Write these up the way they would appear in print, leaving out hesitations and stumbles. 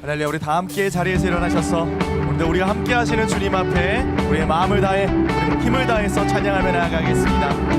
할렐루야. 우리 다 함께 자리에서 일어나셔서 오늘도 우리가 함께 하시는 주님 앞에 우리의 마음을 다해 우리의 힘을 다해서 찬양하며 나아가겠습니다.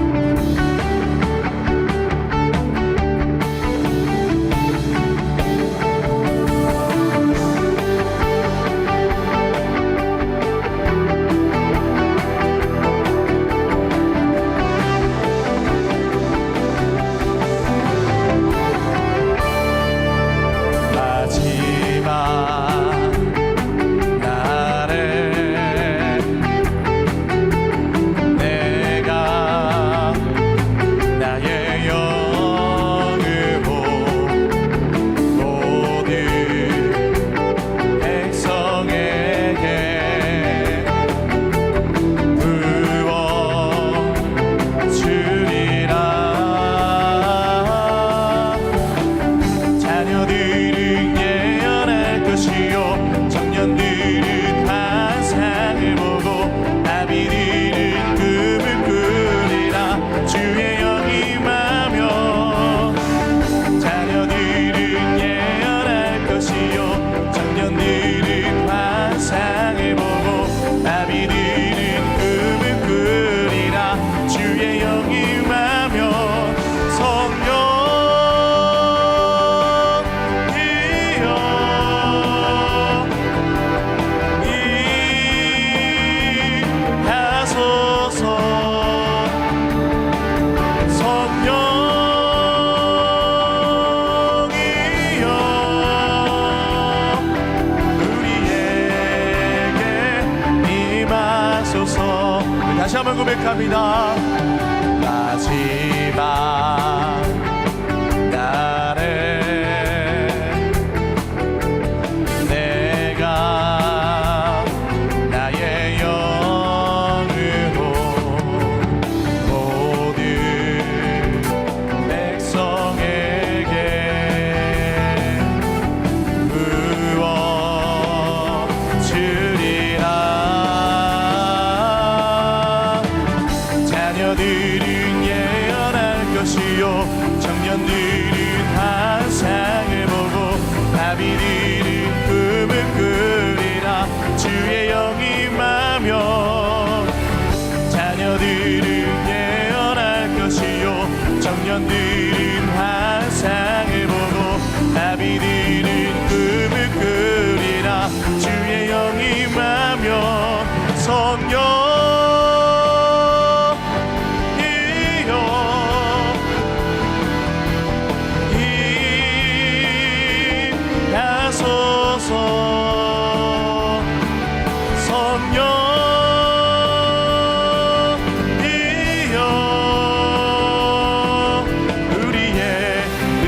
다시 한번 고백합니다. 마지막 날에 내가 나의 영으로 모든 백성에게 부어주리라. 자녀들은 예언할 것이요 청년들은 환상을 보고 나비들은 꿈을 꾸리라. 주의 영이 임하면 자녀들은 예언할 것이요 청년들은 환상을 보고 나비들은 꿈을 꾸리라. 주의 영이 임하면 성령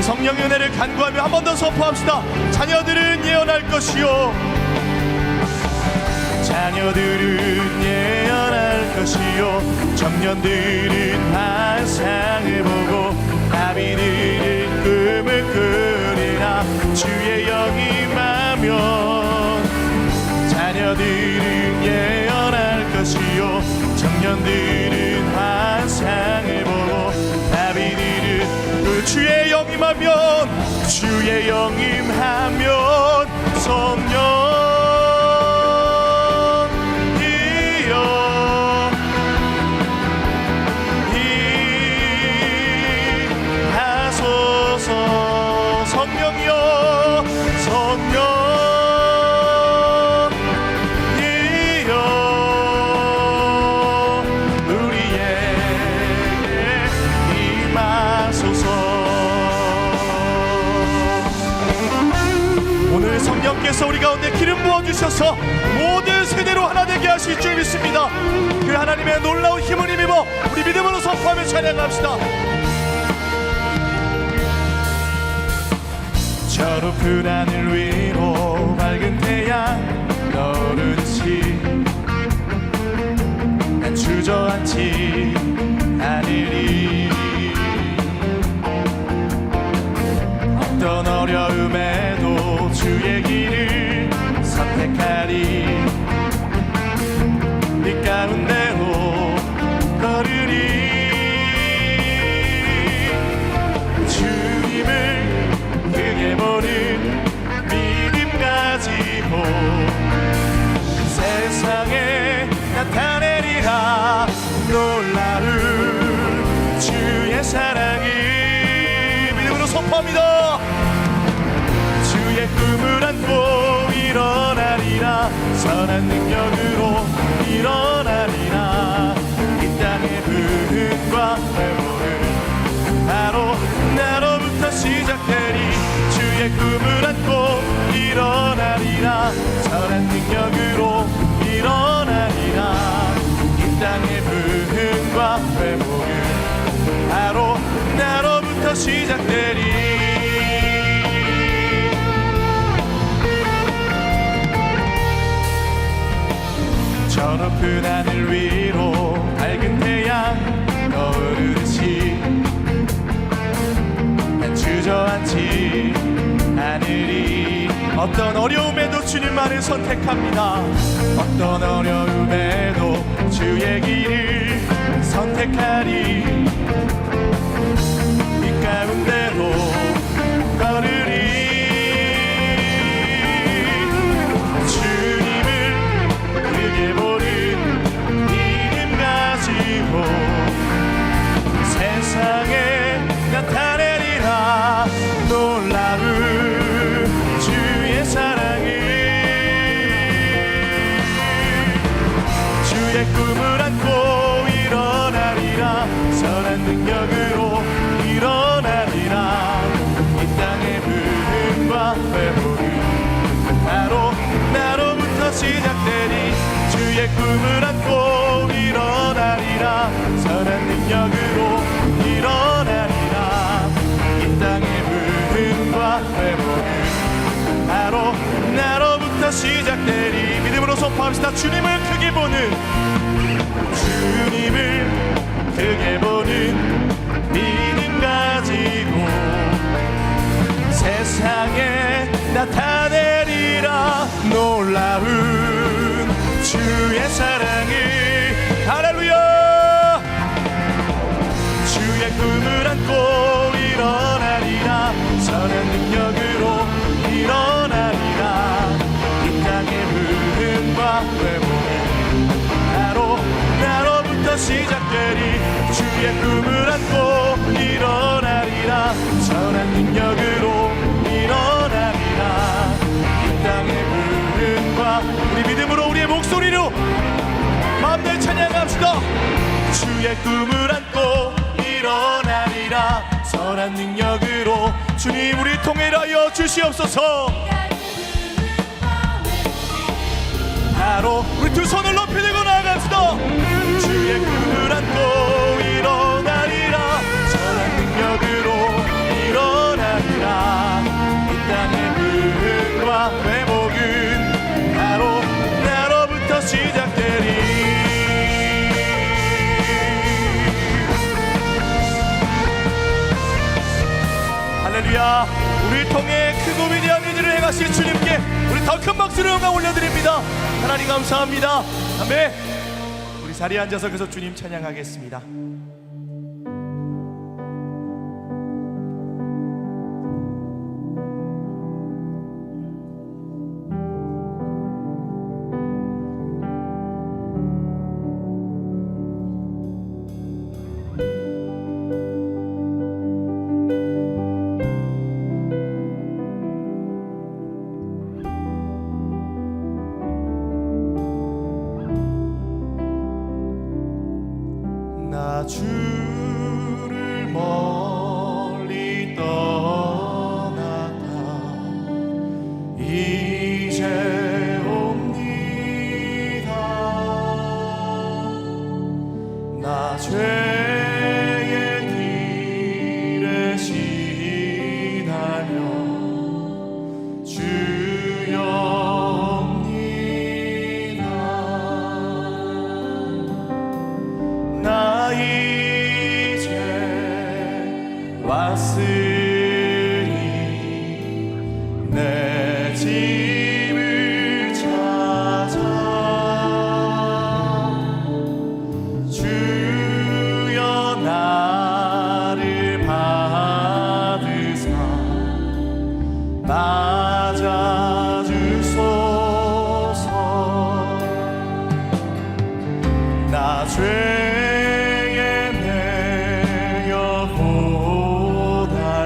성령의 은혜를 간구하며 한 번 더 선포합시다. 자녀들은 예언할 것이요 자녀들은 예언할 것이요 청년들은 환상을 보고 나비들은 꿈을 꾸리라. 주의 영이 임하면 자녀들은 예언할 것이요 청년들은 환상을 보고 나비들은 주의 영 임하면 주의 영 임하면 성령이여 임하소서. 성령이여 성령이여 우리에게 임하소서. 오늘 성령께서 우리 가운데 기름 부어주셔서 모든 세대로 하나 되게 하실 줄 믿습니다. 그 하나님의 놀라운 힘을 힘입어 우리 믿음으로 선포하며 찬양합시다. 저 높은 하늘 위로 밝은 태양 떠오르듯이 난 주저앉지 않으리. 어떤 어려움에도 주의 길을 선택하리. 빛 가운데로 걸으리. 주님을 크게 보는 믿음 가진 꿈을 안고 일어나리라. 선한 능력으로 일어나리라. 이 땅의 부흥과 회복은 바로 나로부터 시작되리. 주의 꿈을 안고 일어나리라. 선한 능력으로 일어나리라. 이 땅의 부흥과 회복은 바로 나로부터 시작되리. 저 높은 하늘 위로 밝은 태양 떠오르듯이 난 주저앉지 않으리. 어떤 어려움에도 주님만을 선택합니다. 어떤 어려움에도 주의 길을 선택하리. 이 가운데로 걸으리. 주님을 크게 보는 믿음 가지고 세상에 나타내리라. 놀라운 주의 사랑을. 주의 꿈을 안고 일어나리라. 선한 능력으로 일어나리라. 이 땅의 부흥과 회복은 바로 나로부터 시작되니. 주의 꿈을 안고 일어나리라. 선한 능력으로 일어나리라. 이 땅의 부흥과 회복은 바로 나로부터 시작되리. 믿음으로 선포합시다. 주님을 크게 보는, 주님을 크게 보는 믿음 가지고 세상에 나타내리라. 놀라운 주의 사랑을. 할렐루야. 주의 꿈을 안고 일어나리라. 선한 능력으로 일어나리라. 이 땅의 부흥과 회복은 바로 나로부터 시작되리. 주의 꿈을 안고 일어나리라. 선한 능력으로 일어나리라. 이 땅의 부흥과, 우리 믿음으로 우리의 목소리로 마음껏 찬양합시다. 주의 꿈을 안고 일어나리라. 선한 능력으로 주님 우리 통일하여 주시옵소서. 바로 우리 두 손을 높이 들고 나아갑시다. 주의 꿈을 안고 일어나리라. 선한 능력으로 일어나리라. 이 땅의 부흥과 회복은 바로 나로부터 시작되리. 할렐루야. 우리 통해 크고 위대한 일을 행하실 주님께 우리 더 큰 박수를 영광 올려드립니다. 하나님 감사합니다. 아멘. 우리 자리에 앉아서 계속 주님 찬양하겠습니다. 나 주를 멀리 떠나다 이제 옵니다. 나 죄의 길에 시달려 나 이제 왔으니 내 집을 찾아 주여 나를 받으사 맞아주소서. 나 죄에 매여 고단해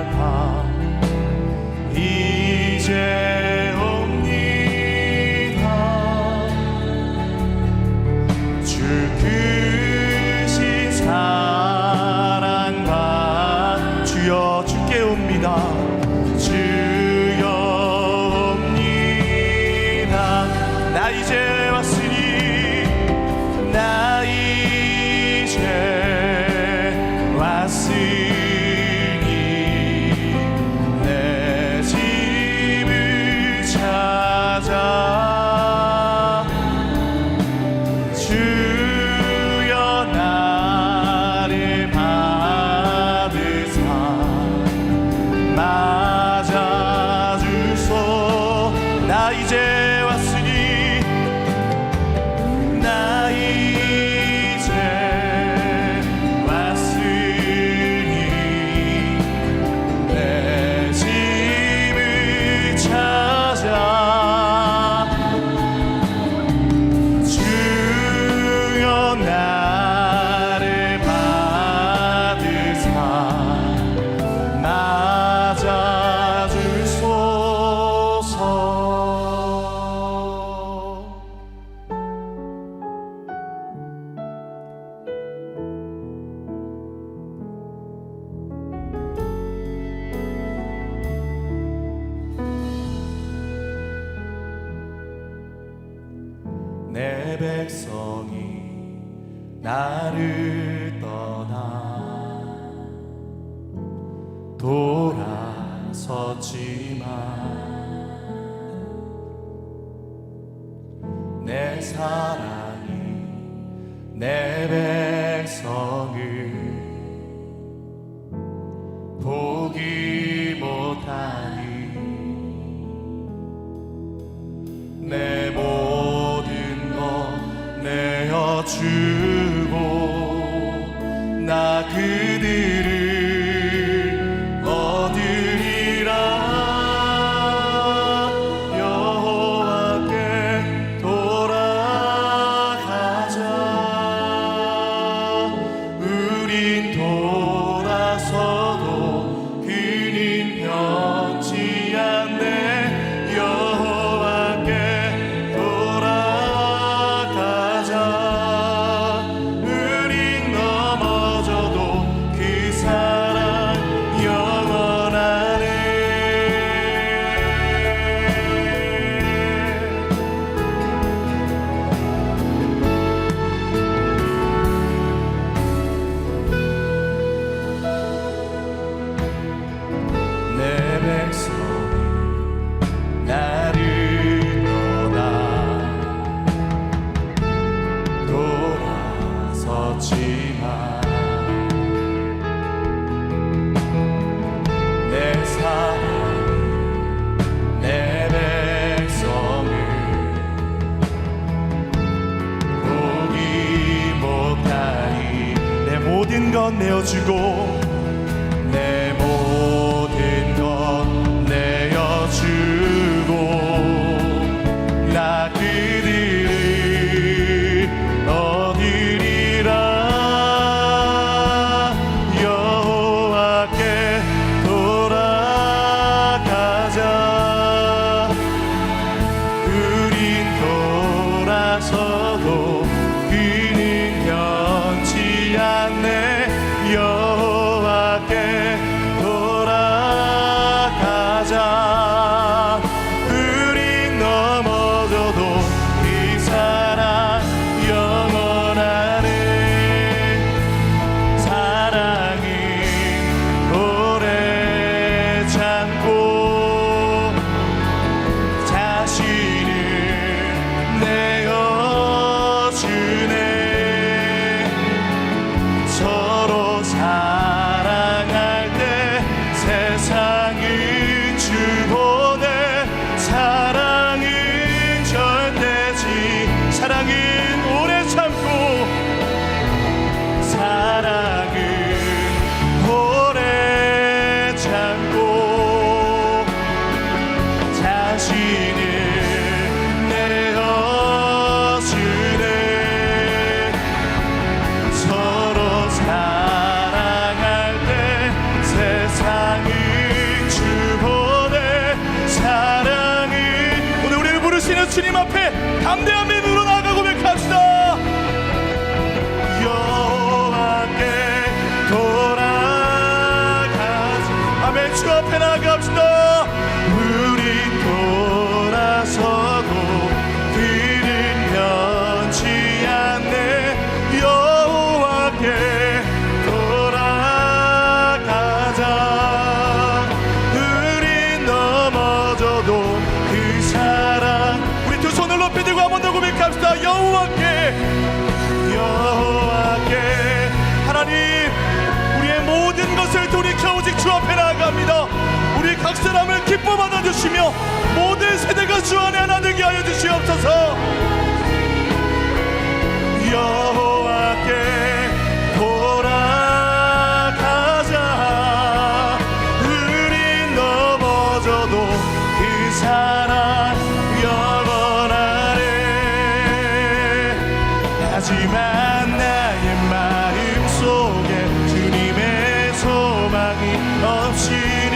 나를 떠나 돌아섰지만 내 사랑이 내 백성을 보기 못하니 내 모든 것 내어주고 나 그들을 얻으리라. 여호와께 돌아가자. 우린 돌아서도 그는 변치 않네. 여호와께 돌아가자. 우린 넘어져도 그 사랑 영원하네. 내 백성이 나를 떠나 돌아섰지만 내 사랑 내 백성을 보기 못하니 내 모든 것 내어주고 내 모든 것 내어주고 나 그들을 얻으리라. 여호와께 돌아가자. 우린 돌아서도 그는 변치 않네. 여호와께 돌아가자. 우린 넘어져도 이 사랑 영원하네. 사랑이 오래 참고 자신을 내어주네. 서로 사랑할 때 세상은 주보내. 사랑은 절대지. 사랑은 오래 참고 사랑은 오래 참고 자신을 내어주네. 서로 사랑할 때 세상을 주보내. 사랑은 오늘 우리를 부르시는 주님 앞에 담대한 믿음으로 나아가고 고백합시다. 여호와께 돌아가자. 아멘. 주 앞에 나아갑시다. 우리 돌아서도 그는 변치 않네. 여호와께 돌아가자. 우린 넘어져도 그 사랑. 우리 두 손을 높이 들고 한 번 더 고백합시다. 여호와께 하나님, 우리의 모든 것을 돌이켜 오직 주 앞에 나아갑니다. 우리 각 사람을 기뻐 받아주시며 모든 세대가 주 안에 하나 되게 하여 주시옵소서. 여호와께 돌아가자. 우린 넘어져도 그 사랑 영원하네. 하지만 나의 마음속에 주님의 소망이 없이는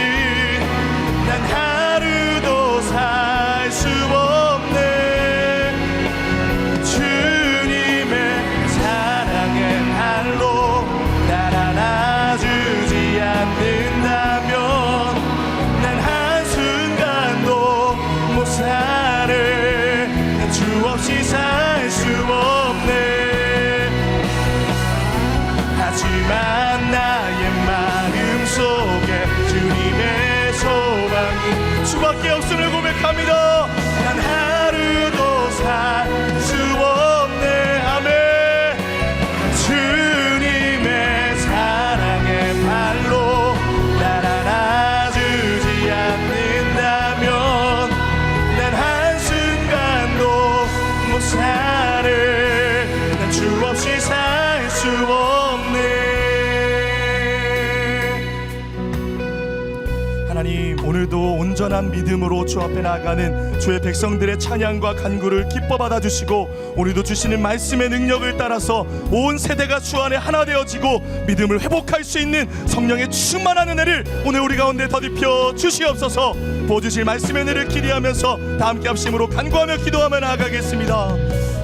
난 하루도 살 수 없네. 주님의 사랑의 날로 날 안아주지 않는다면 난 한순간도 못 살아. 주 없이 살 수 없네. 수밖에 없음을 고백합니다. 난 하루도 살 수 없네. 아멘. 주님의 사랑의 발로 날 안아주지 않는다면 난 한순간도 못 살을. 난 주 없이 살 수 없네. 하나님, 오늘도 온전한 믿음으로 주 앞에 나아가는 주의 백성들의 찬양과 간구를 기뻐 받아주시고, 오늘도 주시는 말씀의 능력을 따라서 온 세대가 주 안에 하나 되어지고 믿음을 회복할 수 있는 성령의 충만한 은혜를 오늘 우리 가운데 더딥혀 주시옵소서. 보여주실 말씀의 은혜를 기대하면서 다 함께 합심으로 간구하며 기도하며 나아가겠습니다.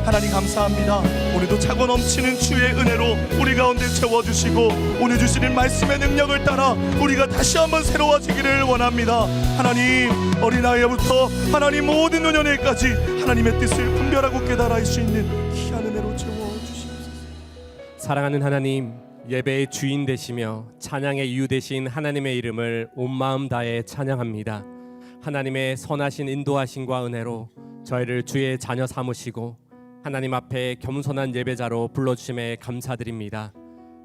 하나님 감사합니다. 오늘도 차고 넘치는 주의 은혜로 우리 가운데 채워주시고, 오늘 주시는 말씀의 능력을 따라 우리가 다시 한번 새로워지기를 원합니다. 하나님, 어린아이부터 하나님 모든 노년에까지 하나님의 뜻을 분별하고 깨달아 알 수 있는 귀한 은혜로 채워주시옵소서. 사랑하는 하나님, 예배의 주인 되시며 찬양의 이유 되신 하나님의 이름을 온 마음 다해 찬양합니다. 하나님의 선하신 인도하심과 은혜로 저희를 주의 자녀 삼으시고 하나님 앞에 겸손한 예배자로 불러주심에 감사드립니다.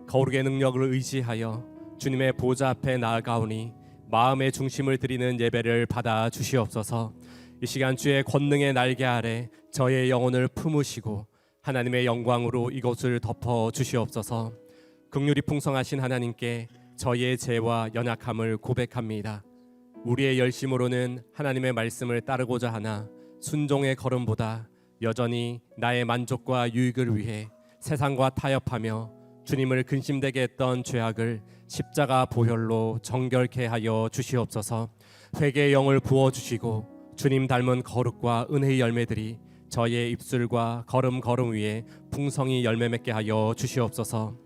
거룩의 능력을 의지하여 주님의 보좌 앞에 나아가오니 마음의 중심을 드리는 예배를 받아 주시옵소서. 이 시간 주의 권능의 날개 아래 저의 영혼을 품으시고 하나님의 영광으로 이곳을 덮어 주시옵소서. 긍휼이 풍성하신 하나님께 저희의 죄와 연약함을 고백합니다. 우리의 열심으로는 하나님의 말씀을 따르고자 하나 순종의 걸음보다 여전히 나의 만족과 유익을 위해 세상과 타협하며 주님을 근심되게 했던 죄악을 십자가 보혈로 정결케 하여 주시옵소서. 회개의 영을 부어주시고 주님 닮은 거룩과 은혜의 열매들이 저희의 입술과 걸음 위에 풍성히 열매 맺게 하여 주시옵소서.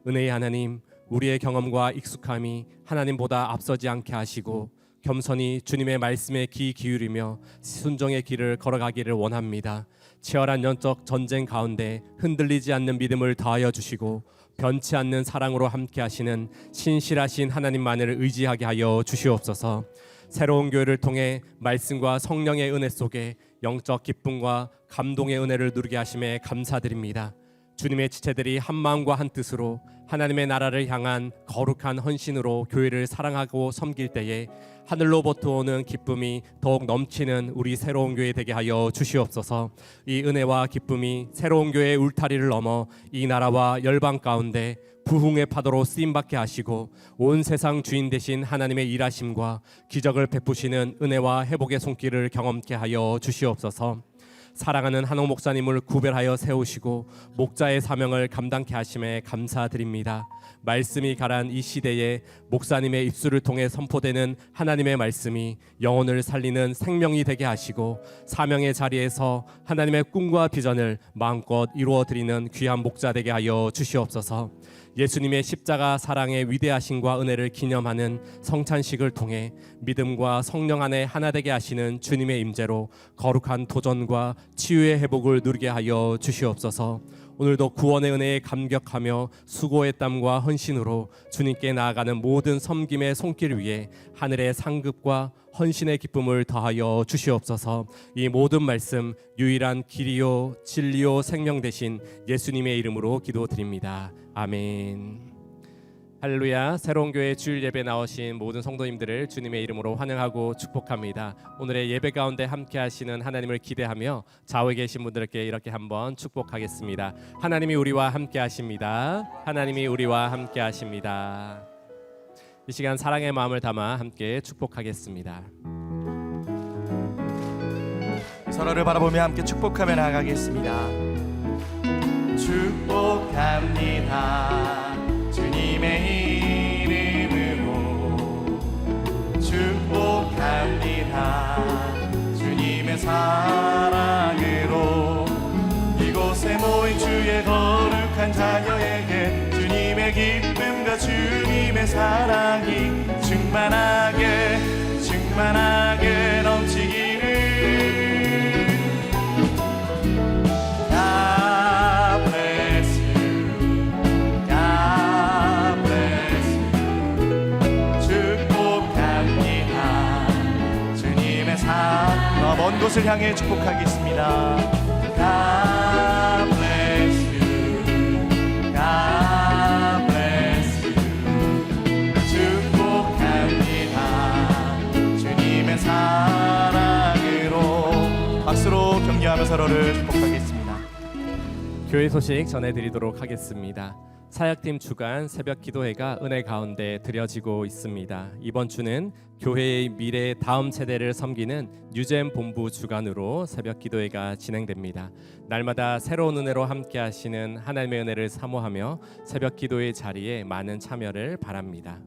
은혜의 하나님, 우리의 경험과 익숙함이 하나님보다 앞서지 않게 하시고 겸손히 주님의 말씀에 귀 기울이며 순종의 길을 걸어가기를 원합니다. 치열한 영적 전쟁 가운데 흔들리지 않는 믿음을 더하여 주시고 변치 않는 사랑으로 함께 하시는 신실하신 하나님만을 의지하게 하여 주시옵소서. 새로운 교회를 통해 말씀과 성령의 은혜 속에 영적 기쁨과 감동의 은혜를 누리게 하심에 감사드립니다. 주님의 지체들이 한 마음과 한 뜻으로 하나님의 나라를 향한 거룩한 헌신으로 교회를 사랑하고 섬길 때에 하늘로부터 오는 기쁨이 더욱 넘치는 우리 새로운 교회 되게 하여 주시옵소서. 이 은혜와 기쁨이 새로운 교회의 울타리를 넘어 이 나라와 열방 가운데 부흥의 파도로 쓰임받게 하시고 온 세상 주인 되신 하나님의 일하심과 기적을 베푸시는 은혜와 회복의 손길을 경험케 하여 주시옵소서. 사랑하는 한옥 목사님을 구별하여 세우시고 목자의 사명을 감당케 하심에 감사드립니다. 말씀이 가란 이 시대에 목사님의 입술을 통해 선포되는 하나님의 말씀이 영혼을 살리는 생명이 되게 하시고 사명의 자리에서 하나님의 꿈과 비전을 마음껏 이루어드리는 귀한 목자 되게 하여 주시옵소서. 예수님의 십자가 사랑의 위대하심과 은혜를 기념하는 성찬식을 통해 믿음과 성령 안에 하나 되게 하시는 주님의 임재로 거룩한 도전과 치유의 회복을 누리게 하여 주시옵소서. 오늘도 구원의 은혜에 감격하며 수고의 땀과 헌신으로 주님께 나아가는 모든 섬김의 손길 위에 하늘의 상급과 헌신의 기쁨을 더하여 주시옵소서. 이 모든 말씀 유일한 길이요 진리요 생명 되신 예수님의 이름으로 기도드립니다. 아멘. 할렐루야. 새로운 교회 주일 예배 나오신 모든 성도님들을 주님의 이름으로 환영하고 축복합니다. 오늘의 예배 가운데 함께 하시는 하나님을 기대하며 좌우에 계신 분들께 이렇게 한번 축복하겠습니다. 하나님이 우리와 함께 하십니다. 하나님이 우리와 함께 하십니다. 이 시간 사랑의 마음을 담아 함께 축복하겠습니다. 서로를 바라보며 함께 축복하며 나아가겠습니다. 축복합니다. 주님의 이름으로 축복합니다. 주님의 사랑으로 이곳에 모인 주의 거룩한 자녀에게 주님의 기쁨과 주님의 사랑이 충만하게 넘치기를. 그곳을 향해 축복하겠습니다. God bless you, God bless you. 축복합니다. 주님의 사랑으로. 박수로 격려하며 서로를 축복하겠습니다. 교회 소식 전해드리도록 하겠습니다. 사역팀 주간 새벽 기도회가 은혜 가운데 드려지고 있습니다. 이번 주는 교회의 미래 다음 세대를 섬기는 뉴젠 본부 주간으로 새벽 기도회가 진행됩니다. 날마다 새로운 은혜로 함께 하시는 하나님의 은혜를 사모하며 새벽 기도회 자리에 많은 참여를 바랍니다.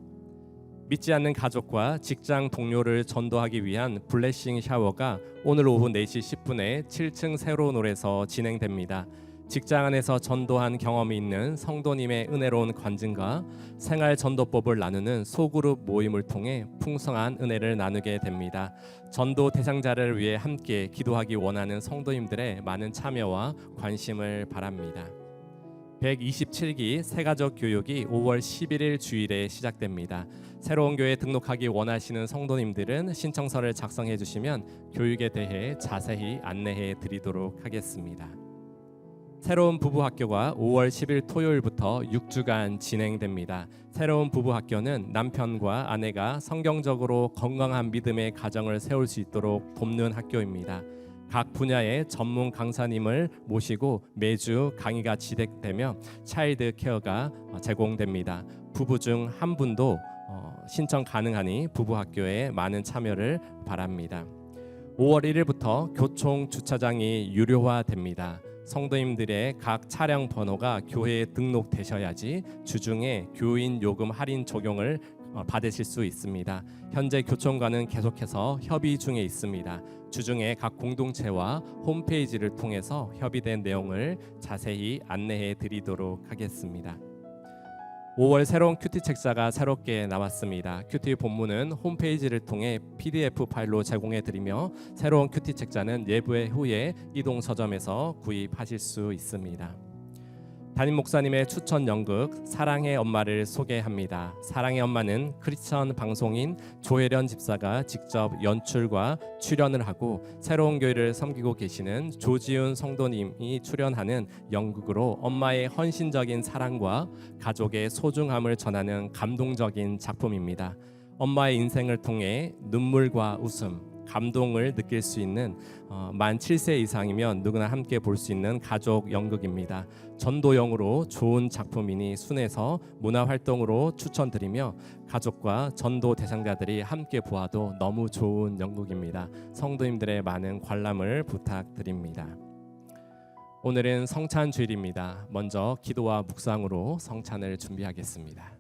믿지 않는 가족과 직장 동료를 전도하기 위한 블레싱 샤워가 오늘 오후 4시 10분에 7층 새로운 홀에서 진행됩니다. 직장 안에서 전도한 경험이 있는 성도님의 은혜로운 관증과 생활 전도법을 나누는 소그룹 모임을 통해 풍성한 은혜를 나누게 됩니다. 전도 대상자를 위해 함께 기도하기 원하는 성도님들의 많은 참여와 관심을 바랍니다. 127기 새가족 교육이 5월 11일 주일에 시작됩니다. 새로운 교회에 등록하기 원하시는 성도님들은 신청서를 작성해 주시면 교육에 대해 자세히 안내해 드리도록 하겠습니다. 새로운 부부학교가 5월 10일 토요일부터 6주간 진행됩니다. 새로운 부부학교는 남편과 아내가 성경적으로 건강한 믿음의 가정을 세울 수 있도록 돕는 학교입니다. 각 분야의 전문 강사님을 모시고 매주 강의가 진행되며 차일드 케어가 제공됩니다. 부부 중 한 분도 신청 가능하니 부부학교에 많은 참여를 바랍니다. 5월 1일부터 교총 주차장이 유료화됩니다. 성도님들의 각 차량 번호가 교회에 등록되셔야지 주중에 교인 요금 할인 적용을 받으실 수 있습니다. 현재 교총과는 계속해서 협의 중에 있습니다. 주중에 각 공동체와 홈페이지를 통해서 협의된 내용을 자세히 안내해 드리도록 하겠습니다. 5월 새로운 큐티 책자가 새롭게 나왔습니다. 큐티 본문은 홈페이지를 통해 PDF 파일로 제공해 드리며 새로운 큐티 책자는 예배 후에 이동 서점에서 구입하실 수 있습니다. 담임 목사님의 추천 연극 사랑의 엄마를 소개합니다. 사랑의 엄마는 크리스천 방송인 조혜련 집사가 직접 연출과 출연을 하고 새로운 교회를 섬기고 계시는 조지훈 성도님이 출연하는 연극으로 엄마의 헌신적인 사랑과 가족의 소중함을 전하는 감동적인 작품입니다. 엄마의 인생을 통해 눈물과 웃음, 감동을 느낄 수 있는 만 7세 이상이면 누구나 함께 볼 수 있는 가족 연극입니다. 전도용으로 좋은 작품이니 순해서 문화활동으로 추천드리며 가족과 전도 대상자들이 함께 보아도 너무 좋은 연극입니다. 성도님들의 많은 관람을 부탁드립니다. 오늘은 성찬 주일입니다. 먼저 기도와 묵상으로 성찬을 준비하겠습니다.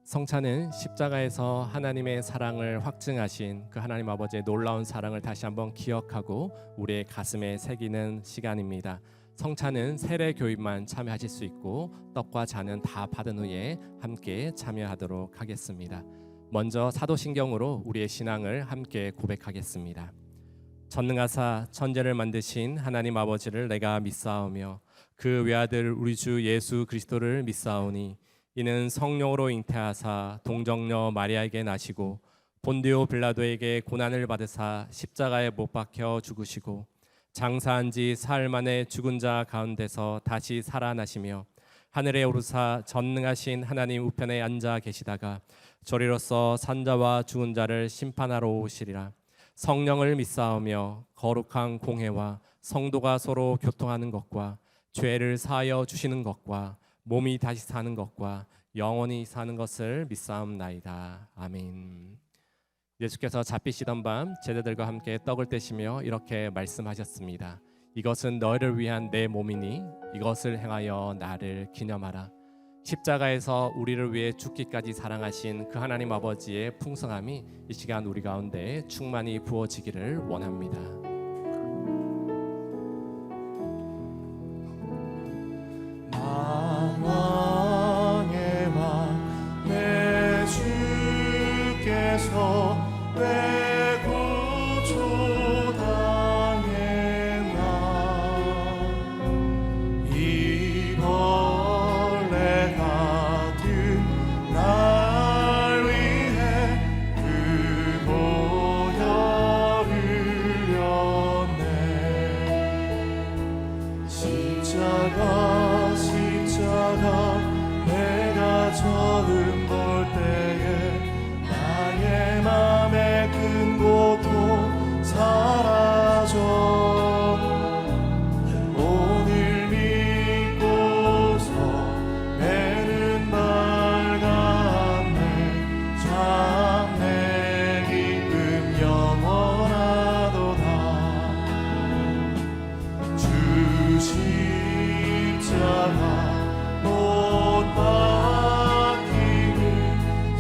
성찬은 십자가에서 하나님의 사랑을 확증하신 그 하나님 아버지의 놀라운 사랑을 다시 한번 기억하고 우리의 가슴에 새기는 시간입니다. 성찬은 세례 교인만 참여하실 수 있고 떡과 잔은 다 받은 후에 함께 참여하도록 하겠습니다. 먼저 사도신경으로 우리의 신앙을 함께 고백하겠습니다. 전능하사 천지를 만드신 하나님 아버지를 내가 믿사오며 그 외아들 우리 주 예수 그리스도를 믿사오니 이는 성령으로 잉태하사 동정녀 마리아에게 나시고 본디오 빌라도에게 고난을 받으사 십자가에 못 박혀 죽으시고 장사한 지 사흘 만에 죽은 자 가운데서 다시 살아나시며 하늘에 오르사 전능하신 하나님 우편에 앉아 계시다가 저리로서 산자와 죽은 자를 심판하러 오시리라. 성령을 믿사오며 거룩한 공회와 성도가 서로 교통하는 것과 죄를 사하여 주시는 것과 몸이 다시 사는 것과 영원히 사는 것을 믿사옵나이다. 아멘. 예수께서 잡히시던 밤 제자들과 함께 떡을 떼시며 이렇게 말씀하셨습니다. 이것은 너희를 위한 내 몸이니 이것을 행하여 나를 기념하라. 십자가에서 우리를 위해 죽기까지 사랑하신 그 하나님 아버지의 풍성함이 이 시간 우리 가운데 충만히 부어지기를 원합니다. 만왕의 왕 내 주 십자가 내가 처음 볼 때에 나의 맘의 큰 고통 사라져 오늘 믿고서 내는 맑았네 참 내 기쁨 영원하도다 주 십자가 못 박히는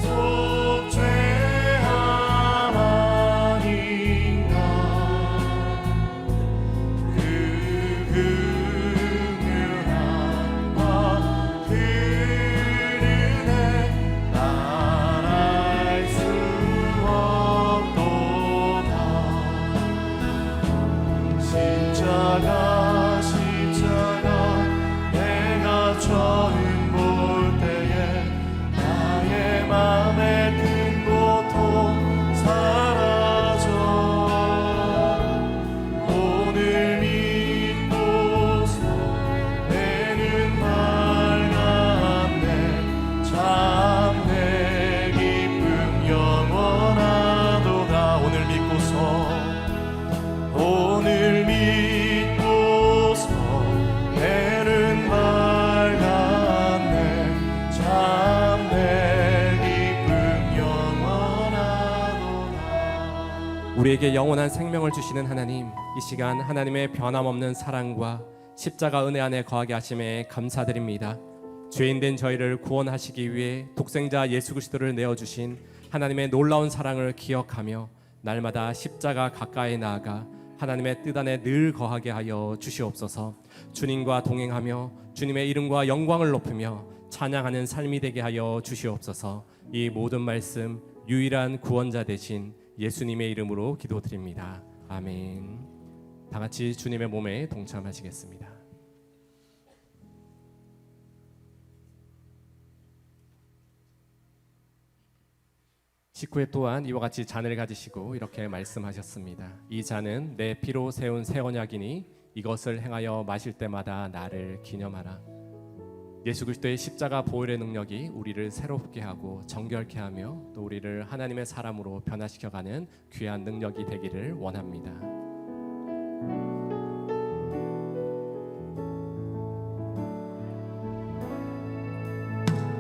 속죄함 아닌가 그 긍휼함과 그 은혜 말할 수 없도다 십자가 내가 처음 볼 때에 나의 맘의 큰 고통 사라져 오늘 믿고서 내는 맑았네 참 내 기쁨 영원하도다 오늘 믿고서 내는 맑았네 참 내 기쁨 영원하도다 우리에게 영원한 생명을 주시는 하나님, 이 시간 하나님의 변함없는 사랑과 십자가 은혜 안에 거하게 하심에 감사드립니다. 죄인된 저희를 구원하시기 위해 독생자 예수 그리스도를 내어주신 하나님의 놀라운 사랑을 기억하며 날마다 십자가 가까이 나아가 하나님의 뜻 안에 늘 거하게 하여 주시옵소서. 주님과 동행하며 주님의 이름과 영광을 높이며 찬양하는 삶이 되게 하여 주시옵소서. 이 모든 말씀 유일한 구원자 되신 예수님의 이름으로 기도드립니다. 아멘. 다 같이 주님의 몸에 동참하시겠습니다. 식후에 또한 이와 같이 잔을 가지시고 이렇게 말씀하셨습니다. 이 잔은 내 피로 세운 새 언약이니 이것을 행하여 마실 때마다 나를 기념하라. 예수 그리스도의 십자가 보혈의 능력이 우리를 새롭게 하고 정결케 하며 또 우리를 하나님의 사람으로 변화시켜가는 귀한 능력이 되기를 원합니다.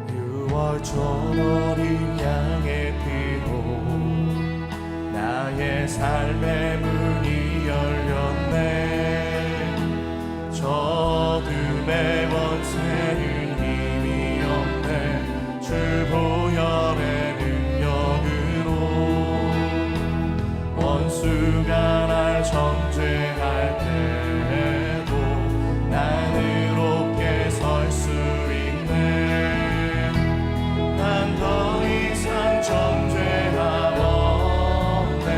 6월천 어린 양의 피로 나의 삶의 문이 열렸네 저둠의 원세는 힘이 없네 주 보혈의 능력으로 원수가 날 정죄할 때에도 난 의롭게 설 수 있네 난 더 이상 정죄함 없네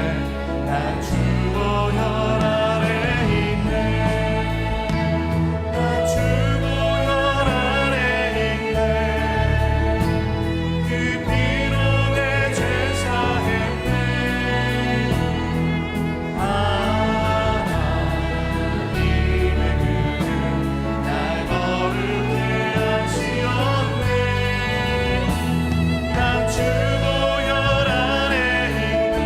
난 주 보혈 아래 있네 난 주 보혈 아래 있네 그 피로 내 죄 사했네 하나님의 그는 날 거룩해 하시었네 난 주 보혈 아래 있네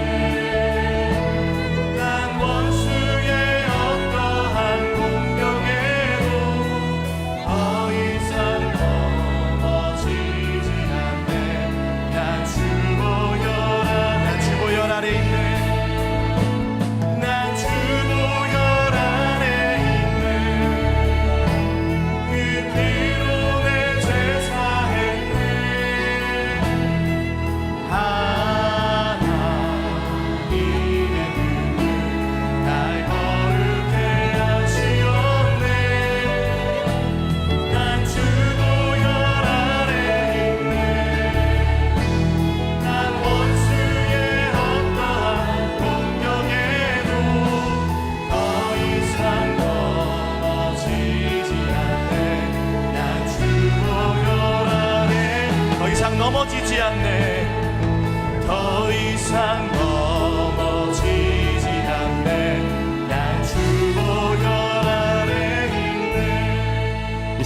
난 원수의 어떠한 공격에도 더 이상 넘어지지 않네 난 주 보혈 아래 있네 난 주 보혈 아래 있네 그 피로 내 죄 사했네 하나님의 그는 날 거룩해 하시었네 난 주 보혈 아래 있네 난 원수의 어떠한 공격에도 더 이상 넘어지지 않네 난 주 보혈 아래 더 이상 넘어지지 않네 더 이상 넘어지지 않네 난 주 보혈 아래 있네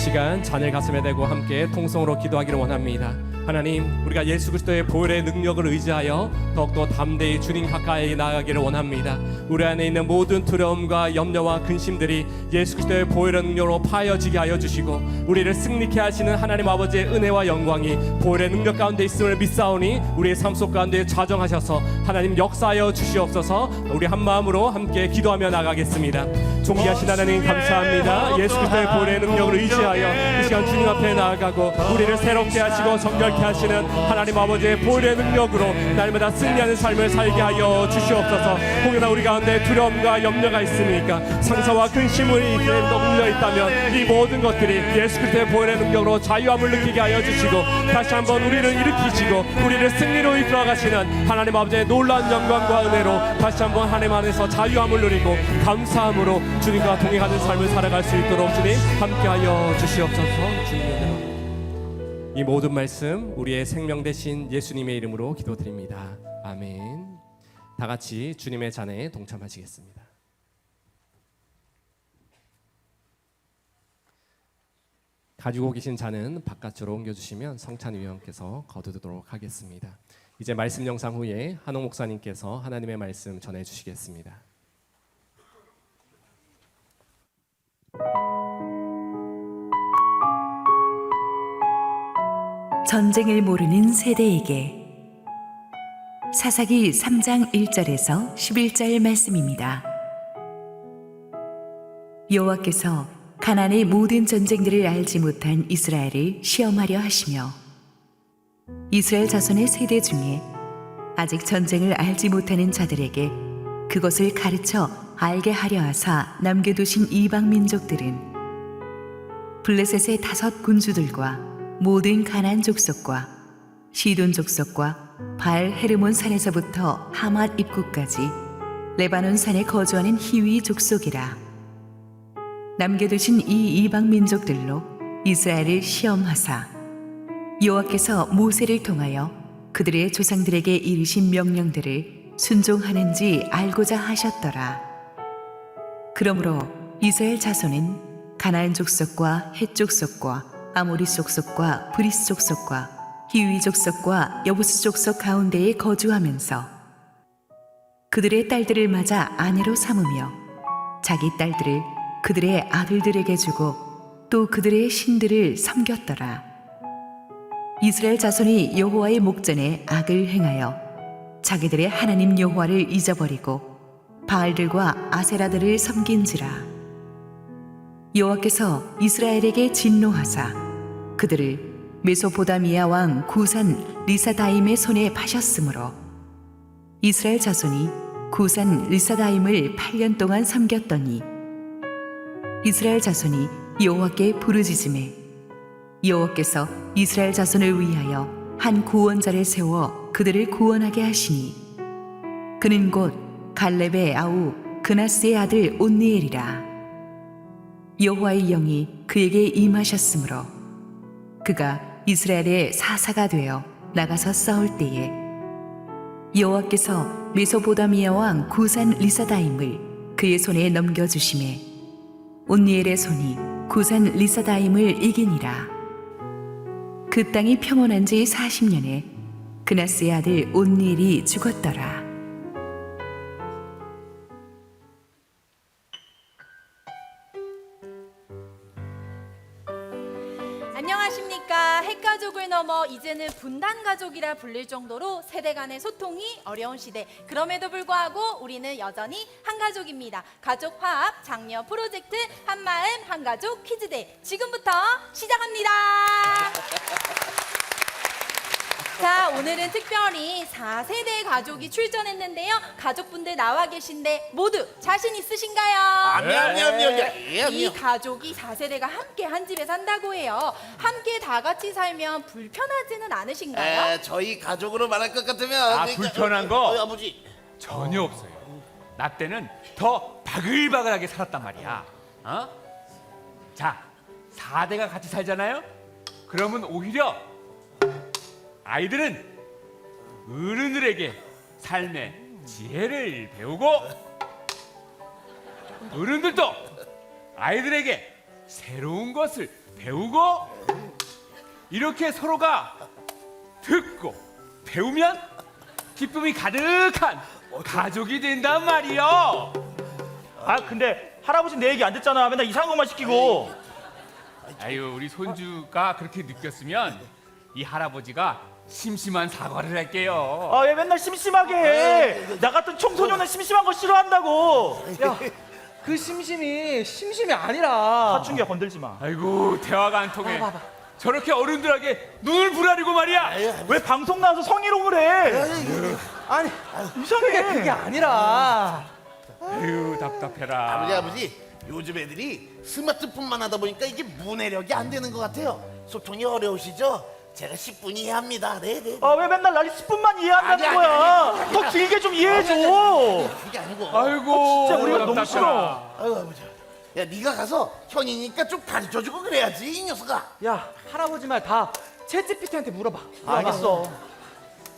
시간 잔을 가슴에 대고 함께 통성으로 기도하기를 원합니다. 하나님, 우리가 예수 그리스도의 보혈의 능력을 의지하여 더욱더 담대히 주님 가까이 나아가기를 원합니다. 우리 안에 있는 모든 두려움과 염려와 근심들이 예수 그리스도의 보혈의 능력으로 파여지게 하여 주시고 우리를 승리케 하시는 하나님 아버지의 은혜와 영광이 보혈의 능력 가운데 있음을 믿사오니 우리의 삶 속 가운데 좌정하셔서 하나님 역사하여 주시옵소서. 우리 한 마음으로 함께 기도하며 나가겠습니다. 존귀하신 하나님 감사합니다. 예수 그리스도의 보혈의 능력을 의지하여 이 시간 주님 앞에 나아가고 우리를 새롭게 하시고 정결케 하시는 하나님 아버지의 보혈의 능력으로 날마다 승리하는 삶을 살게 하여 주시옵소서. 혹여나 우리 가운데 두려움과 염려가 있으니까 상사와 근심이 눌려 있다면 이 모든 것들이 예수 그리스도의 보혈의 능력으로 자유함을 느끼게 하여 주시고 다시 한번 우리를 일으키시고 우리를 승리로 이끌어 가시는 하나님 아버지의 놀라운 영광과 은혜로 다시 한번 하나님 안에서 자유함을 누리고 감사함으로 주님과 동행하는 삶을 살아갈 수 있도록 주님 함께하여 주시옵소서. 주님의 은혜로 이 모든 말씀 우리의 생명 되신 예수님의 이름으로 기도드립니다. 아멘. 다 같이 주님의 잔에 동참하시겠습니다. 가지고 계신 잔은 바깥으로 옮겨주시면 성찬위원께서 거두도록 하겠습니다. 이제 말씀 영상 후에 한옥 목사님께서 하나님의 말씀 전해주시겠습니다. 전쟁을 모르는 세대에게 사사기 3장 1절에서 11절 말씀입니다. 여호와께서 가나안의 모든 전쟁들을 알지 못한 이스라엘을 시험하려 하시며 이스라엘 자손의 세대 중에 아직 전쟁을 알지 못하는 자들에게 그것을 가르쳐 알게 하려 하사 남겨두신 이방 민족들은 블레셋의 5 군주들과 모든 가나안 족속과 시돈 족속과 바알 헤르몬 산에서부터 하맛 입구까지 레바논 산에 거주하는 히위 족속이라. 남겨두신 이 이방 민족들로 이스라엘을 시험하사 여호와께서 모세를 통하여 그들의 조상들에게 이르신 명령들을 순종하는지 알고자 하셨더라. 그러므로 이스라엘 자손은 가나안 족속과 헷 족속과 아모리 족속과 브리스 족속과 히위 족속과 여부스 족속 가운데에 거주하면서 그들의 딸들을 맞아 아내로 삼으며 자기 딸들을 그들의 아들들에게 주고 또 그들의 신들을 섬겼더라. 이스라엘 자손이 여호와의 목전에 악을 행하여 자기들의 하나님 여호와를 잊어버리고 바알들과 아세라들을 섬긴지라. 여호와께서 이스라엘에게 진노하사 그들을 메소포다미아 왕 구산 리사다임의 손에 파셨으므로 이스라엘 자손이 구산 리사다임을 8년 동안 섬겼더니 이스라엘 자손이 여호와께 부르짖음에 여호와께서 이스라엘 자손을 위하여 한 구원자를 세워 그들을 구원하게 하시니 그는 곧 갈렙의 아우 그나스의 아들 온니엘이라. 여호와의 영이 그에게 임하셨으므로 그가 이스라엘의 사사가 되어 나가서 싸울 때에 여호와께서 메소포다미아 왕 구산 리사다임을 그의 손에 넘겨주심에 온니엘의 손이 구산 리사다임을 이기니라. 그 땅이 평온한 지 40년에 그나스의 아들 온니엘이 죽었더라. 안녕하십니까. 핵가족을 넘어 이제는 분단가족이라 불릴 정도로 세대 간의 소통이 어려운 시대. 그럼에도 불구하고 우리는 여전히 한가족입니다. 가족화합 장려 프로젝트 한마음 한가족 퀴즈대 지금부터 시작합니다. 자, 오늘은 특별히 4세대 가족이 출전했는데요. 가족분들 나와 계신데 모두 자신 있으신가요? 이 가족이 4세대가 함께 한 집에 산다고 해요. 함께 다 같이 살면 불편하지는 않으신가요? 저희 가족으로 말할 것 같으면 불편한 거? 아버지 전혀 없어요. 나 때는 더 바글바글하게 살았단 말이야. 자, 4대가 같이 살잖아요. 그러면 오히려 아이들은 어른들에게 삶의 지혜를 배우고 어른들도 아이들에게 새로운 것을 배우고 이렇게 서로가 듣고 배우면 기쁨이 가득한 가족이 된단 말이요. 아 근데 할아버지 내 얘기 안 듣잖아. 맨날 이상한 것만 시키고. 아유, 우리 손주가 그렇게 느꼈으면 이 할아버지가 심심한 사과를 할게요. 아 왜 맨날 심심하게 해? 나 같은 청소년은 심심한 거 싫어한다고. 야, 그 심심이 아니라 사춘기야 건들지 마. 아이고, 대화가 안 통해. 저렇게 어른들에게 눈을 부라리고 말이야. 왜 방송 나와서 성희롱을 해? 아니 이상해. 그게 아니라 아유, 답답해라. 아버지 요즘 애들이 스마트폰만 하다 보니까 이게 문해력이 안 되는 것 같아요. 소통이 어려우시죠? 제가 10분 이해합니다. 네네. 아 왜 맨날 날 10분만 이해한다는 아니, 거야? 더 길게 좀 이해해줘. 그게 아니고. 아이고, 진짜 우리가 너무 답답해라. 싫어. 아유 아버지. 야 네가 가서 형이니까 좀 가르쳐주고 그래야지 이 녀석아. 야 할아버지 말 다 챗GPT한테 물어봐. 알겠어.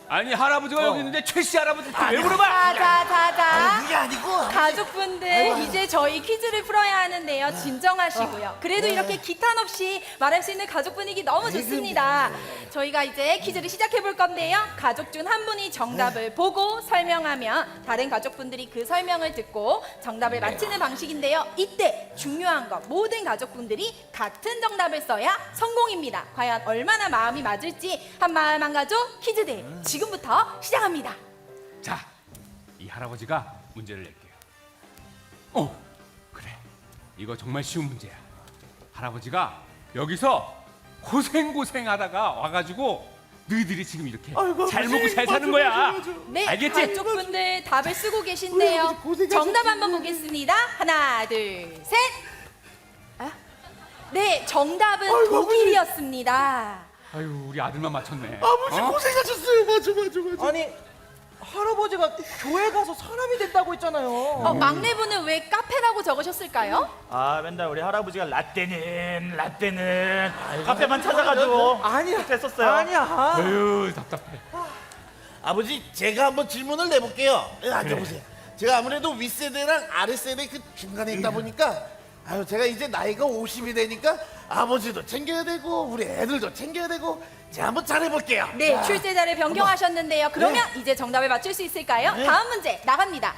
아니, 할아버지가 여기 있는데 최씨 할아버지한테 왜 물어봐? 자자자자. 그게 아니고. 가족분들 이제 저희 퀴즈를 풀어야 하는데요. 진정하시고요. 그래도 이렇게 기탄 없이 말할 수 있는 가족 분위기 너무 좋습니다. 저희가 이제 퀴즈를 시작해 볼 건데요. 가족 중 한 분이 정답을 보고 설명하면 다른 가족분들이 그 설명을 듣고 정답을 맞히는 방식인데요. 이때 중요한 건 모든 가족분들이 같은 정답을 써야 성공입니다. 과연 얼마나 마음이 맞을지 한마음 한가족 퀴즈 대회 지금부터 시작합니다. 자, 이 할아버지가 문제를 낼게요. 그래. 이거 정말 쉬운 문제야. 할아버지가 여기서 고생하다가 와가지고 너희들이 지금 이렇게 잘 먹고 잘 사는 거야. 네, 알겠지? 가족분들 답을 쓰고 계신데요. 정답 한번 보겠습니다. 하나, 둘, 셋. 아? 네, 정답은 독일이었습니다. 아유, 우리 아들만 맞췄네. 아버지 고생하셨어요. 맞아. 아니 할아버지가 교회 가서 사람이 됐다고 했잖아요. 막내분은 왜 카페라고 적으셨을까요? 아 맨날 우리 할아버지가 라떼는 카페만 찾아가지고 아니야 됐었어요. 아니야. 아유, 답답해. 아버지 제가 한번 질문을 내볼게요. 앉아보세요. 제가 아무래도 윗세대랑 아랫세대 그 중간에 있다 보니까 아유 제가 이제 나이가 50이 되니까 아버지도 챙겨야 되고 우리 애들도 챙겨야 되고 제가 한번 잘해볼게요. 네, 자, 출제자를 변경하셨는데요. 그러면 이제 정답을 맞출 수 있을까요? 다음 문제 나갑니다.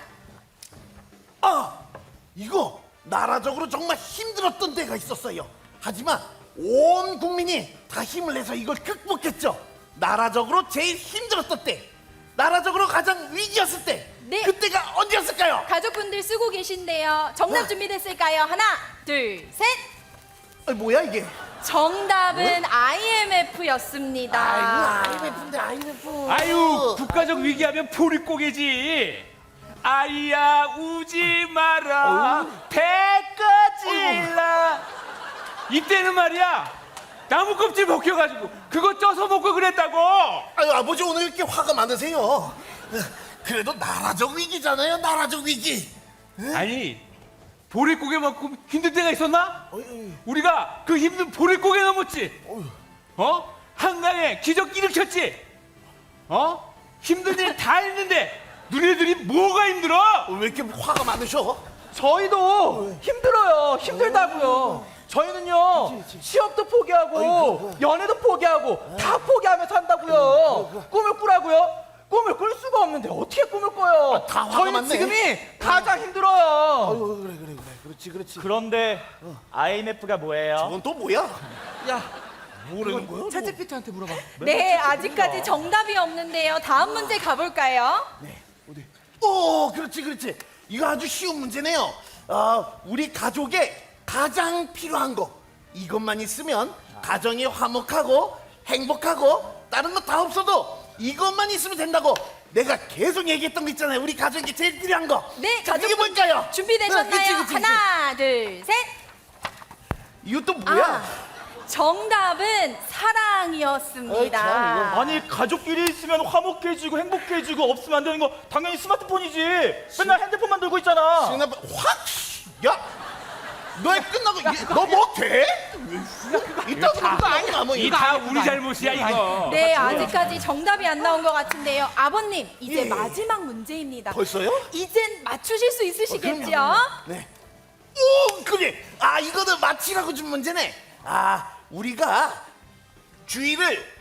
이거 나라적으로 정말 힘들었던 때가 있었어요. 하지만 온 국민이 다 힘을 내서 이걸 극복했죠. 나라적으로 제일 힘들었던 때, 나라적으로 가장 위기였을 때, 네. 그때가 언제였을까요? 가족분들 쓰고 계신데요. 정답 준비됐을까요? 하나, 둘, 셋. 뭐야 이게? 정답은 IMF였습니다. 아이고 IMF인데 IMF. 아유, 국가적 위기하면 보릿고개지. 아이야, 우지 마라. 배까지라. 이때는 말이야, 나무 껍질 벗겨가지고 그거 쪄서 먹고 그랬다고. 아유 아버지 오늘 이렇게 화가 많으세요. 그래도 나라적 위기잖아요. 나라적 위기. 아니, 보릿고개 먹고 힘들 때가 있었나? 우리가 그 힘든 보릿고개 넘었지. 한강에 기적 일으켰지. 힘든 일 다 했는데 너네들이 뭐가 힘들어? 왜 이렇게 화가 많으셔? 저희도 힘들어요. 힘들다고요. 저희는요 취업도 포기하고 연애도 포기하고 다 포기하며 산다고요. 꿈을 꾸라고요? 꿈을 꿀 수가 없는데 어떻게 꿈을 꿔요? 다 화가 저희는 많네. 지금이 가장 힘들어요. 그래. 그렇지. 그런데 IMF가 뭐예요? 그건 또 뭐야? 야, 모르는 거야? 챗GPT한테 물어봐. 네, 아직까지 정답이 없는데요. 다음 문제 가볼까요? 그렇지. 이거 아주 쉬운 문제네요. 우리 가족에 가장 필요한 거 이것만 있으면 가정이 화목하고 행복하고 다른 거 다 없어도 이것만 있으면 된다고 내가 계속 얘기했던 거 있잖아요. 우리 가족이 제일 필요한 거. 네, 자, 그게 가족분 뭘까요? 준비되셨나요? 그치. 하나, 둘, 셋. 이것도 뭐야? 정답은 사랑이었습니다. 아니 가족끼리 있으면 화목해지고 행복해지고 없으면 안 되는 거 당연히 스마트폰이지. 맨날 핸드폰만 들고 있잖아. 지금 확! 야! 너애 끝나고 너 뭐 돼? 이따 그거 아니야 뭐 이 다 우리 잘못이야, 이거. 네, 아직까지 정답이 안 나온 것 같은데요. 아버님, 이제 마지막 문제입니다. 벌써요? 이젠 맞추실 수 있으시겠죠? 네. 오, 그래. 이거는 마치라고 준 문제네. 우리가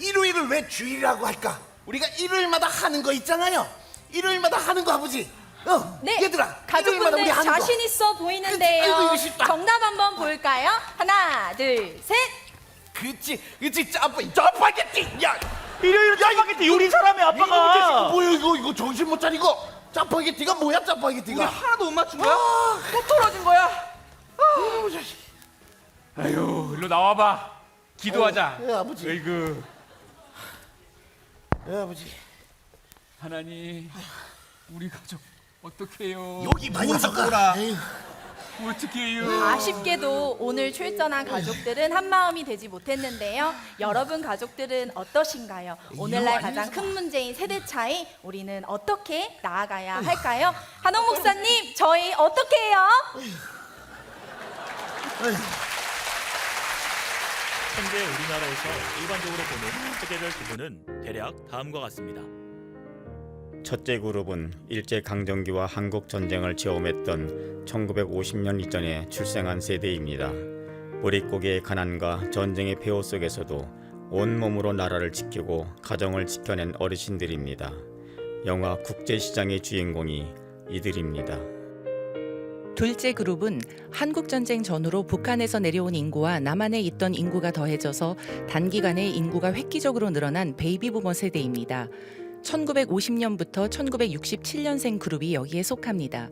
일요일을 왜 주일이라고 할까? 우리가 일요일마다 하는 거 있잖아요. 일요일마다 하는 거 아버지. 네, 얘들아, 일요일마다 가족분들 우리 하는 거. 자신 있어 보이는데요. 그치? 아이고, 이거 쉽다. 정답 한번 볼까요? 하나, 둘, 셋. 그치, 짜파게티. 야, 일요일에 짜파게티 요리 사람이 이거 아빠가. 뭐야 이거 정신 못 차리고. 짜파게티가 뭐야 우리 짜파게티가? 하나도 못 맞춘 거야? 또 떨어진 거야? 아유, 일로 나와봐. 기도하자. 예, 아버지. 아이고, 예, 아버지. 하나님, 우리 가족 어떡해요? 여기 많이 섞어라. 어떡해요? 아쉽게도 오늘 출전한 가족들은 한 마음이 되지 못했는데요. 여러분 가족들은 어떠신가요? 오늘날 가장 큰 문제인 세대 차이, 우리는 어떻게 나아가야 할까요? 한옥 목사님, 저희 어떻게 해요? 현재 우리나라에서 일반적으로 보는 세대별 구분은 대략 다음과 같습니다. 첫째 그룹은 일제강점기와 한국전쟁을 체험했던 1950년 이전에 출생한 세대입니다. 보릿고개의 가난과 전쟁의 폐허 속에서도 온몸으로 나라를 지키고 가정을 지켜낸 어르신들입니다. 영화 국제시장의 주인공이 이들입니다. 둘째 그룹은 한국전쟁 전후로 북한에서 내려온 인구와 남한에 있던 인구가 더해져서 단기간에 인구가 획기적으로 늘어난 베이비부머 세대입니다. 1950년부터 1967년생 그룹이 여기에 속합니다.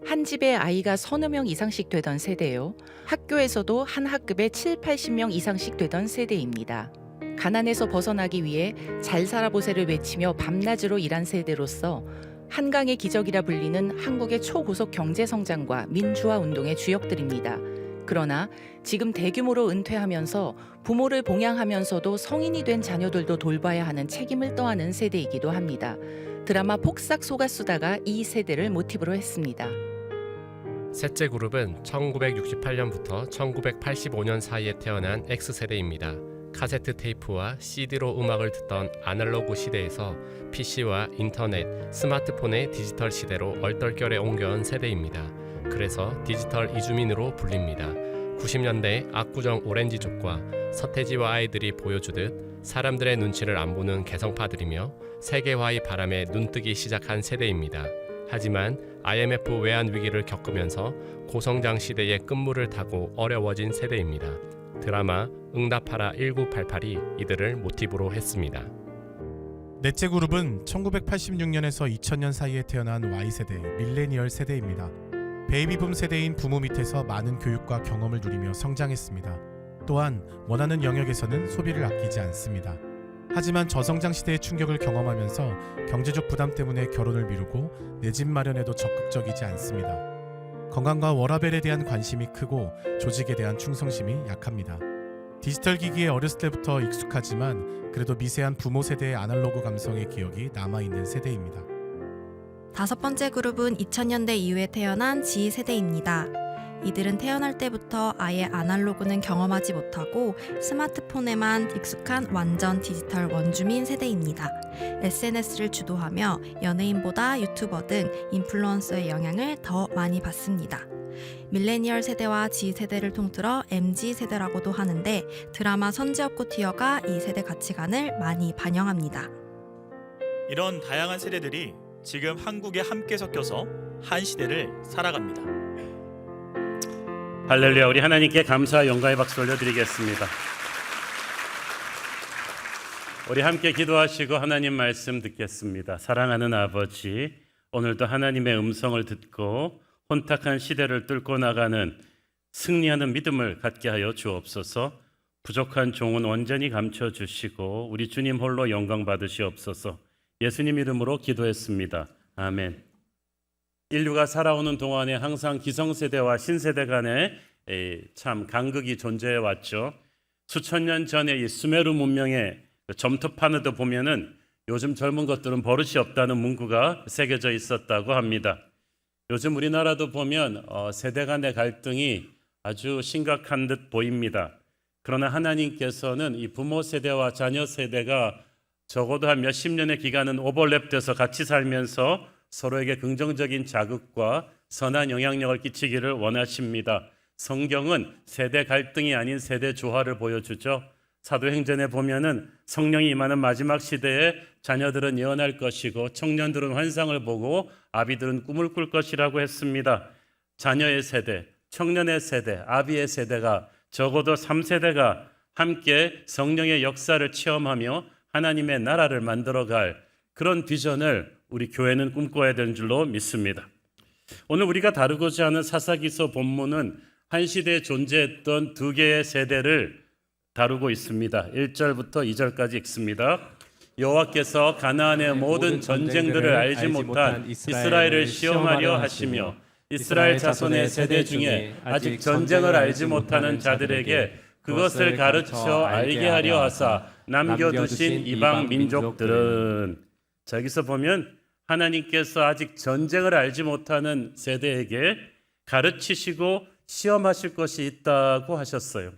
한 집에 아이가 서너 명 이상씩 되던 세대요. 학교에서도 한 학급에 7, 80명 이상씩 되던 세대입니다. 가난에서 벗어나기 위해 잘 살아보세를 외치며 밤낮으로 일한 세대로서 한강의 기적이라 불리는 한국의 초고속 경제 성장과 민주화 운동의 주역들입니다. 그러나 지금 대규모로 은퇴하면서 부모를 봉양하면서도 성인이 된 자녀들도 돌봐야 하는 책임을 떠안은 세대이기도 합니다. 드라마 폭삭 속았수다가 이 세대를 모티브로 했습니다. 셋째 그룹은 1968년부터 1985년 사이에 태어난 X세대입니다. 카세트 테이프와 CD로 음악을 듣던 아날로그 시대에서 PC와 인터넷, 스마트폰의 디지털 시대로 얼떨결에 옮겨온 세대입니다. 그래서 디지털 이주민으로 불립니다. 90년대 압구정 오렌지족과 서태지와 아이들이 보여주듯 사람들의 눈치를 안 보는 개성파들이며 세계화의 바람에 눈뜨기 시작한 세대입니다. 하지만 IMF 외환 위기를 겪으면서 고성장 시대의 끝물을 타고 어려워진 세대입니다. 드라마 응답하라 1988이 이들을 모티브로 했습니다. 넷째 그룹은 1986년에서 2000년 사이에 태어난 Y세대, 밀레니얼 세대입니다. 베이비붐 세대인 부모 밑에서 많은 교육과 경험을 누리며 성장했습니다. 또한 원하는 영역에서는 소비를 아끼지 않습니다. 하지만 저성장 시대의 충격을 경험하면서 경제적 부담 때문에 결혼을 미루고 내 집 마련에도 적극적이지 않습니다. 건강과 워라밸에 대한 관심이 크고 조직에 대한 충성심이 약합니다. 디지털 기기에 어렸을 때부터 익숙하지만 그래도 미세한 부모 세대의 아날로그 감성의 기억이 남아있는 세대입니다. 다섯 번째 그룹은 2000년대 이후에 태어난 G세대입니다. 이들은 태어날 때부터 아예 아날로그는 경험하지 못하고 스마트폰에만 익숙한 완전 디지털 원주민 세대입니다. SNS를 주도하며 연예인보다 유튜버 등 인플루언서의 영향을 더 많이 받습니다. 밀레니얼 세대와 G세대를 통틀어 MZ세대라고도 하는데 드라마 선지엽고 티어가 이 세대 가치관을 많이 반영합니다. 이런 다양한 세대들이 지금 한국에 함께 섞여서 한 시대를 살아갑니다. 할렐루야. 우리 하나님께 감사와 영광의 박수 올려드리겠습니다. 우리 함께 기도하시고 하나님 말씀 듣겠습니다. 사랑하는 아버지, 오늘도 하나님의 음성을 듣고 혼탁한 시대를 뚫고 나가는 승리하는 믿음을 갖게 하여 주옵소서. 부족한 종은 온전히 감춰주시고 우리 주님 홀로 영광 받으시옵소서. 예수님 이름으로 기도했습니다. 아멘. 인류가 살아오는 동안에 항상 기성세대와 신세대 간에 참 간극이 존재해 왔죠. 수천 년 전에 이 수메르 문명의 점토판에도 보면은 요즘 젊은 것들은 버릇이 없다는 문구가 새겨져 있었다고 합니다. 요즘 우리나라도 보면 세대 간의 갈등이 아주 심각한 듯 보입니다. 그러나 하나님께서는 이 부모 세대와 자녀 세대가 적어도 한 몇십 년의 기간은 오버랩돼서 같이 살면서 서로에게 긍정적인 자극과 선한 영향력을 끼치기를 원하십니다. 성경은 세대 갈등이 아닌 세대 조화를 보여주죠. 사도행전에 보면은 성령이 임하는 마지막 시대에 자녀들은 예언할 것이고 청년들은 환상을 보고 아비들은 꿈을 꿀 것이라고 했습니다. 자녀의 세대, 청년의 세대, 아비의 세대가 적어도 3세대가 함께 성령의 역사를 체험하며 하나님의 나라를 만들어갈 그런 비전을 우리 교회는 꿈꿔야 되는 줄로 믿습니다. 오늘 우리가 다루고자 하는 사사기서 본문은 한 시대에 존재했던 두 개의 세대를 다루고 있습니다. 1절부터 2절까지 읽습니다. 여호와께서 가나안의 모든 전쟁들을 알지 못한 이스라엘을 시험하려 하시며 이스라엘 자손의 세대 중에 아직 전쟁을 알지 못하는 자들에게 그것을 가르쳐 알게 하려 하사 남겨두신 이방 민족들은, 자, 여기서 보면 하나님께서 아직 전쟁을 알지 못하는 세대에게 가르치시고 시험하실 것이 있다고 하셨어요.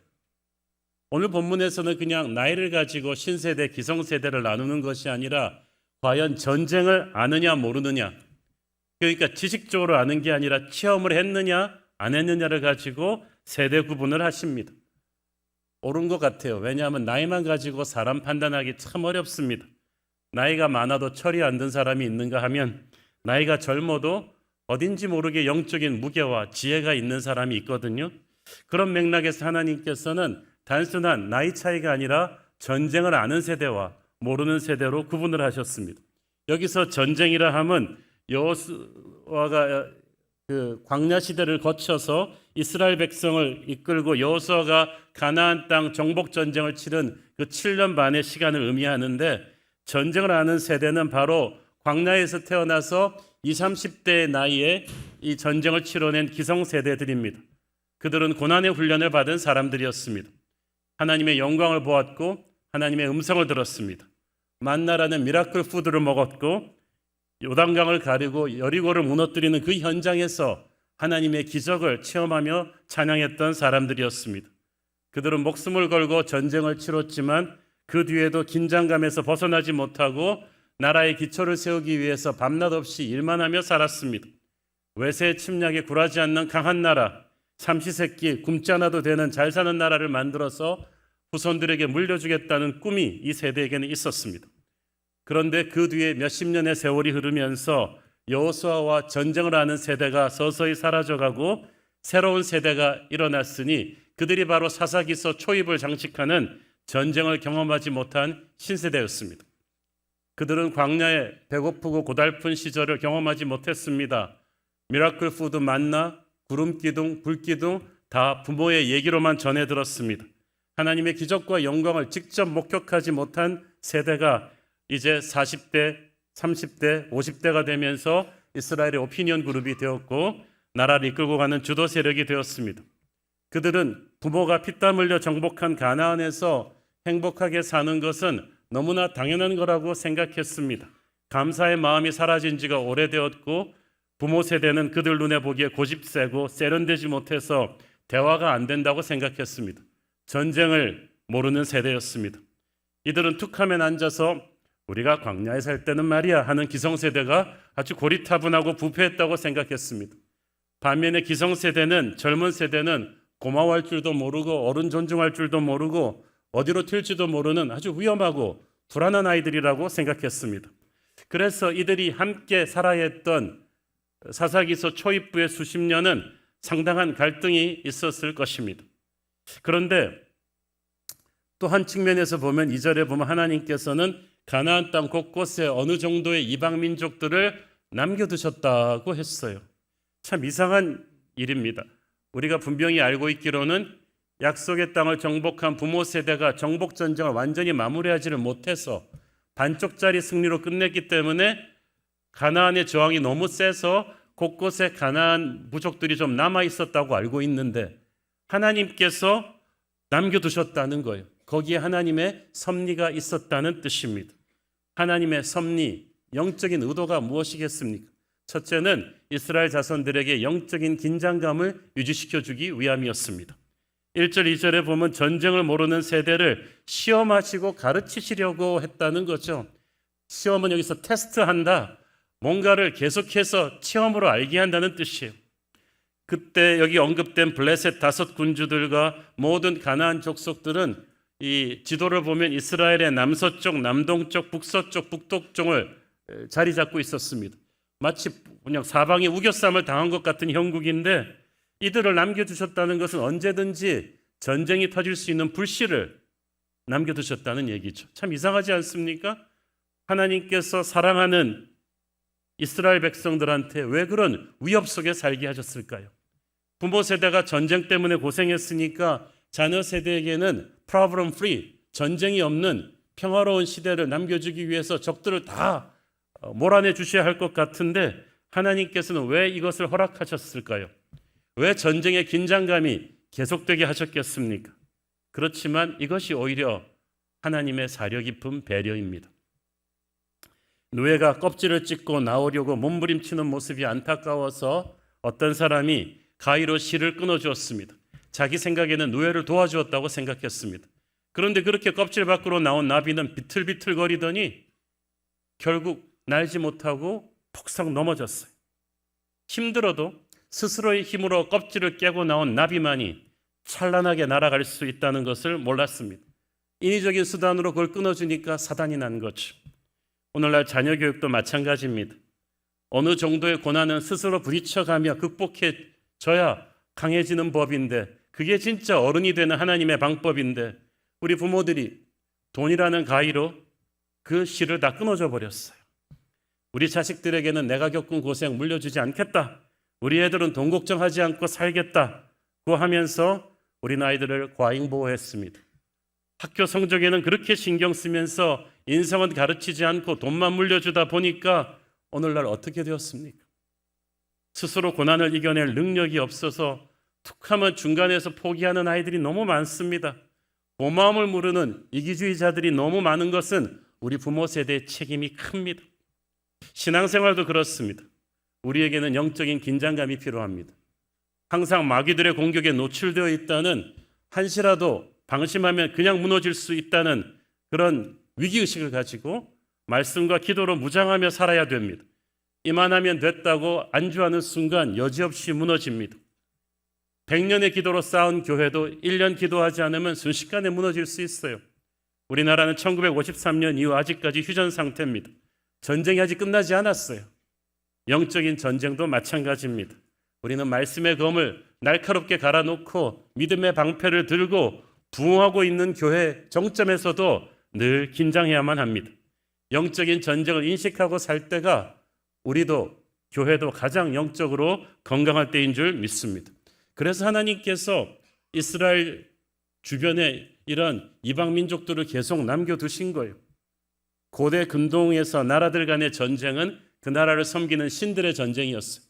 오늘 본문에서는 그냥 나이를 가지고 신세대, 기성세대를 나누는 것이 아니라 과연 전쟁을 아느냐 모르느냐, 그러니까 지식적으로 아는 게 아니라 체험을 했느냐 안 했느냐를 가지고 세대 구분을 하십니다. 옳은 것 같아요. 왜냐하면 나이만 가지고 사람 판단하기 참 어렵습니다. 나이가 많아도 철이 안 든 사람이 있는가 하면 나이가 젊어도 어딘지 모르게 영적인 무게와 지혜가 있는 사람이 있거든요. 그런 맥락에서 하나님께서는 단순한 나이 차이가 아니라 전쟁을 아는 세대와 모르는 세대로 구분을 하셨습니다. 여기서 전쟁이라 함은 여호수아가 그 광야 시대를 거쳐서 이스라엘 백성을 이끌고 여호수아가 가나안 땅 정복 전쟁을 치른 그 7년 반의 시간을 의미하는데, 전쟁을 아는 세대는 바로 광야에서 태어나서 20, 30대의 나이에 이 전쟁을 치러낸 기성세대들입니다. 그들은 고난의 훈련을 받은 사람들이었습니다. 하나님의 영광을 보았고 하나님의 음성을 들었습니다. 만나라는 미라클 푸드를 먹었고 요단강을 가리고 여리고를 무너뜨리는 그 현장에서 하나님의 기적을 체험하며 찬양했던 사람들이었습니다. 그들은 목숨을 걸고 전쟁을 치렀지만 그 뒤에도 긴장감에서 벗어나지 못하고 나라의 기초를 세우기 위해서 밤낮 없이 일만 하며 살았습니다. 외세의 침략에 굴하지 않는 강한 나라, 삼시세끼 굶지 않아도 되는 잘 사는 나라를 만들어서 후손들에게 물려주겠다는 꿈이 이 세대에게는 있었습니다. 그런데 그 뒤에 몇십 년의 세월이 흐르면서 여호수아와 전쟁을 하는 세대가 서서히 사라져가고 새로운 세대가 일어났으니 그들이 바로 사사기서 초입을 장식하는 전쟁을 경험하지 못한 신세대였습니다. 그들은 광야에 배고프고 고달픈 시절을 경험하지 못했습니다. 미라클 푸드 만나, 구름 기둥, 불 기둥 다 부모의 얘기로만 전해 들었습니다. 하나님의 기적과 영광을 직접 목격하지 못한 세대가 이제 40대, 30대, 50대가 되면서 이스라엘의 오피니언 그룹이 되었고 나라를 이끌고 가는 주도 세력이 되었습니다. 그들은 부모가 피땀 흘려 정복한 가나안에서 행복하게 사는 것은 너무나 당연한 거라고 생각했습니다. 감사의 마음이 사라진 지가 오래되었고 부모 세대는 그들 눈에 보기에 고집세고 세련되지 못해서 대화가 안 된다고 생각했습니다. 전쟁을 모르는 세대였습니다. 이들은 툭하면 앉아서 우리가 광야에 살 때는 말이야 하는 기성세대가 아주 고리타분하고 부패했다고 생각했습니다. 반면에 기성세대는, 젊은 세대는 고마워할 줄도 모르고 어른 존중할 줄도 모르고 어디로 튈지도 모르는 아주 위험하고 불안한 아이들이라고 생각했습니다. 그래서 이들이 함께 살아야 했던 사사기서 초입부의 수십 년은 상당한 갈등이 있었을 것입니다. 그런데 또 한 측면에서 보면 2절에 보면 하나님께서는 가나안 땅 곳곳에 어느 정도의 이방 민족들을 남겨두셨다고 했어요. 참 이상한 일입니다. 우리가 분명히 알고 있기로는 약속의 땅을 정복한 부모 세대가 정복 전쟁을 완전히 마무리하지를 못해서 반쪽짜리 승리로 끝냈기 때문에 가나안의 저항이 너무 세서 곳곳에 가나안 부족들이 좀 남아 있었다고 알고 있는데 하나님께서 남겨두셨다는 거예요. 거기에 하나님의 섭리가 있었다는 뜻입니다. 하나님의 섭리, 영적인 의도가 무엇이겠습니까? 첫째는 이스라엘 자손들에게 영적인 긴장감을 유지시켜주기 위함이었습니다. 1절, 2절에 보면 전쟁을 모르는 세대를 시험하시고 가르치시려고 했다는 거죠. 시험은 여기서 테스트한다, 뭔가를 계속해서 체험으로 알게 한다는 뜻이에요. 그때 여기 언급된 블레셋 5 군주들과 모든 가나안 족속들은 이 지도를 보면 이스라엘의 남서쪽, 남동쪽, 북서쪽, 북동쪽을 자리 잡고 있었습니다. 마치 그냥 사방에 우겨쌈을 당한 것 같은 형국인데 이들을 남겨두셨다는 것은 언제든지 전쟁이 터질 수 있는 불씨를 남겨두셨다는 얘기죠. 참 이상하지 않습니까? 하나님께서 사랑하는 이스라엘 백성들한테 왜 그런 위협 속에 살게 하셨을까요? 부모 세대가 전쟁 때문에 고생했으니까 자녀 세대에게는 problem free, 전쟁이 없는 평화로운 시대를 남겨주기 위해서 적들을 다 몰아내 주셔야 할 것 같은데 하나님께서는 왜 이것을 허락하셨을까요? 왜 전쟁의 긴장감이 계속되게 하셨겠습니까? 그렇지만 이것이 오히려 하나님의 사려 깊은 배려입니다. 노예가 껍질을 찢고 나오려고 몸부림치는 모습이 안타까워서 어떤 사람이 가위로 실을 끊어주었습니다. 자기 생각에는 노예를 도와주었다고 생각했습니다. 그런데 그렇게 껍질 밖으로 나온 나비는 비틀비틀거리더니 결국 날지 못하고 폭삭 넘어졌어요. 힘들어도 스스로의 힘으로 껍질을 깨고 나온 나비만이 찬란하게 날아갈 수 있다는 것을 몰랐습니다. 인위적인 수단으로 그걸 끊어주니까 사단이 난 거죠. 오늘날 자녀 교육도 마찬가지입니다. 어느 정도의 고난은 스스로 부딪혀가며 극복해져야 강해지는 법인데 그게 진짜 어른이 되는 하나님의 방법인데 우리 부모들이 돈이라는 가위로 그 실을 다 끊어줘 버렸어요. 우리 자식들에게는 내가 겪은 고생 물려주지 않겠다. 우리 애들은 돈 걱정하지 않고 살겠다고 하면서 우리 아이들을 과잉보호했습니다. 학교 성적에는 그렇게 신경 쓰면서 인성은 가르치지 않고 돈만 물려주다 보니까 오늘날 어떻게 되었습니까? 스스로 고난을 이겨낼 능력이 없어서 툭하면 중간에서 포기하는 아이들이 너무 많습니다. 고마움을 모르는 이기주의자들이 너무 많은 것은 우리 부모 세대의 책임이 큽니다. 신앙생활도 그렇습니다. 우리에게는 영적인 긴장감이 필요합니다. 항상 마귀들의 공격에 노출되어 있다는 한시라도 방심하면 그냥 무너질 수 있다는 그런 위기의식을 가지고 말씀과 기도로 무장하며 살아야 됩니다. 이만하면 됐다고 안주하는 순간 여지없이 무너집니다. 100년의 기도로 쌓은 교회도 1년 기도하지 않으면 순식간에 무너질 수 있어요. 우리나라는 1953년 이후 아직까지 휴전 상태입니다. 전쟁이 아직 끝나지 않았어요. 영적인 전쟁도 마찬가지입니다. 우리는 말씀의 검을 날카롭게 갈아놓고 믿음의 방패를 들고 부흥하고 있는 교회 정점에서도 늘 긴장해야만 합니다. 영적인 전쟁을 인식하고 살 때가 우리도 교회도 가장 영적으로 건강할 때인 줄 믿습니다. 그래서 하나님께서 이스라엘 주변에 이런 이방 민족들을 계속 남겨두신 거예요. 고대 근동에서 나라들 간의 전쟁은 그 나라를 섬기는 신들의 전쟁이었어요.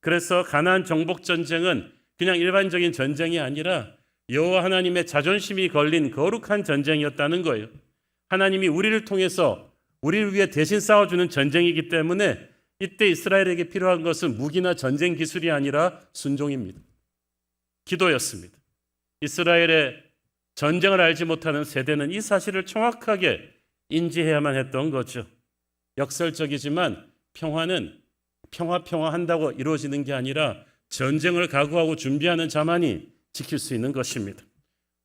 그래서 가나안 정복 전쟁은 그냥 일반적인 전쟁이 아니라 여호와 하나님의 자존심이 걸린 거룩한 전쟁이었다는 거예요. 하나님이 우리를 통해서 우리를 위해 대신 싸워주는 전쟁이기 때문에 이때 이스라엘에게 필요한 것은 무기나 전쟁 기술이 아니라 순종입니다. 기도였습니다. 이스라엘의 전쟁을 알지 못하는 세대는 이 사실을 정확하게 인지해야만 했던 거죠. 역설적이지만 평화는 평화한다고 이루어지는 게 아니라 전쟁을 각오하고 준비하는 자만이 지킬 수 있는 것입니다.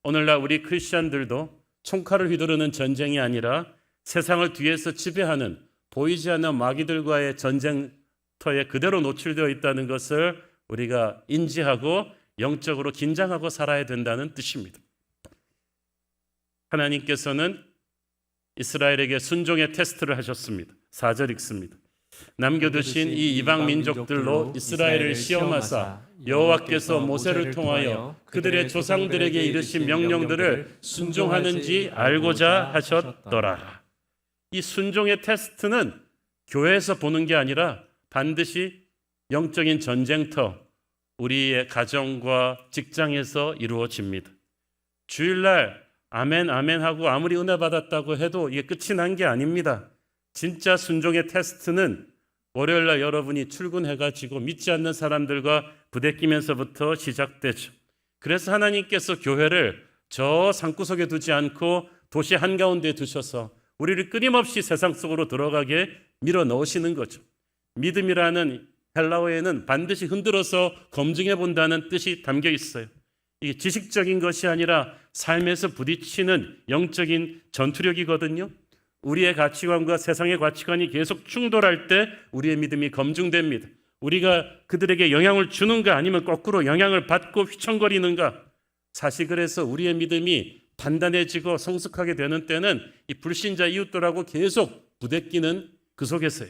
오늘날 우리 크리스천들도 총칼을 휘두르는 전쟁이 아니라 세상을 뒤에서 지배하는 보이지 않는 마귀들과의 전쟁터에 그대로 노출되어 있다는 것을 우리가 인지하고 영적으로 긴장하고 살아야 된다는 뜻입니다. 하나님께서는 이스라엘에게 순종의 테스트를 하셨습니다. 4절 읽습니다. 남겨두신 이 이방 민족들로 이스라엘을 시험하사 여호와께서 모세를 통하여 그들의 조상들에게 이르신 명령들을 순종하는지 알고자 하셨더라. 이 순종의 테스트는 교회에서 보는 게 아니라 반드시 영적인 전쟁터, 우리의 가정과 직장에서 이루어집니다. 주일날 아멘 아멘 하고 아무리 은혜 받았다고 해도 이게 끝이 난 게 아닙니다. 진짜 순종의 테스트는 월요일날 여러분이 출근해가지고 믿지 않는 사람들과 부대끼면서부터 시작되죠. 그래서 하나님께서 교회를 저 산구석에 두지 않고 도시 한가운데 두셔서 우리를 끊임없이 세상 속으로 들어가게 밀어 넣으시는 거죠. 믿음이라는 헬라어에는 반드시 흔들어서 검증해 본다는 뜻이 담겨 있어요. 이게 지식적인 것이 아니라 삶에서 부딪히는 영적인 전투력이거든요. 우리의 가치관과 세상의 가치관이 계속 충돌할 때 우리의 믿음이 검증됩니다. 우리가 그들에게 영향을 주는가 아니면 거꾸로 영향을 받고 휘청거리는가. 사실 그래서 우리의 믿음이 단단해지고 성숙하게 되는 때는 이 불신자 이웃들하고 계속 부대끼는 그 속에서요.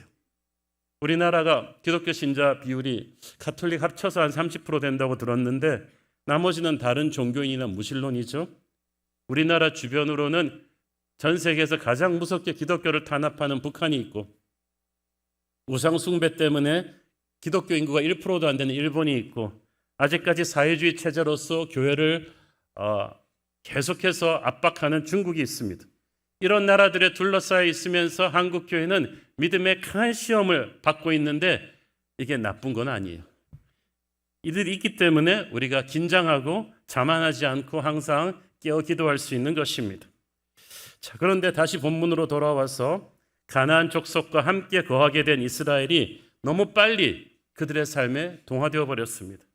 우리나라가 기독교 신자 비율이 가톨릭 합쳐서 한 30% 된다고 들었는데 나머지는 다른 종교인이나 무신론이죠. 우리나라 주변으로는 전 세계에서 가장 무섭게 기독교를 탄압하는 북한이 있고 우상 숭배 때문에 기독교 인구가 1%도 안 되는 일본이 있고 아직까지 사회주의 체제로서 교회를 계속해서 압박하는 중국이 있습니다. 이런 나라들에 둘러싸여 있으면서 한국 교회는 믿음의 강한 시험을 받고 있는데 이게 나쁜 건 아니에요. 이들이 있기 때문에 우리가 긴장하고 자만하지 않고 항상 깨어 기도할 수 있는 것입니다. 자, 그런데 다시 본문으로 돌아와서 가나안 족속과 함께 거하게 된 이스라엘이 너무 빨리 그들의 삶에 동화되어 버렸습니다.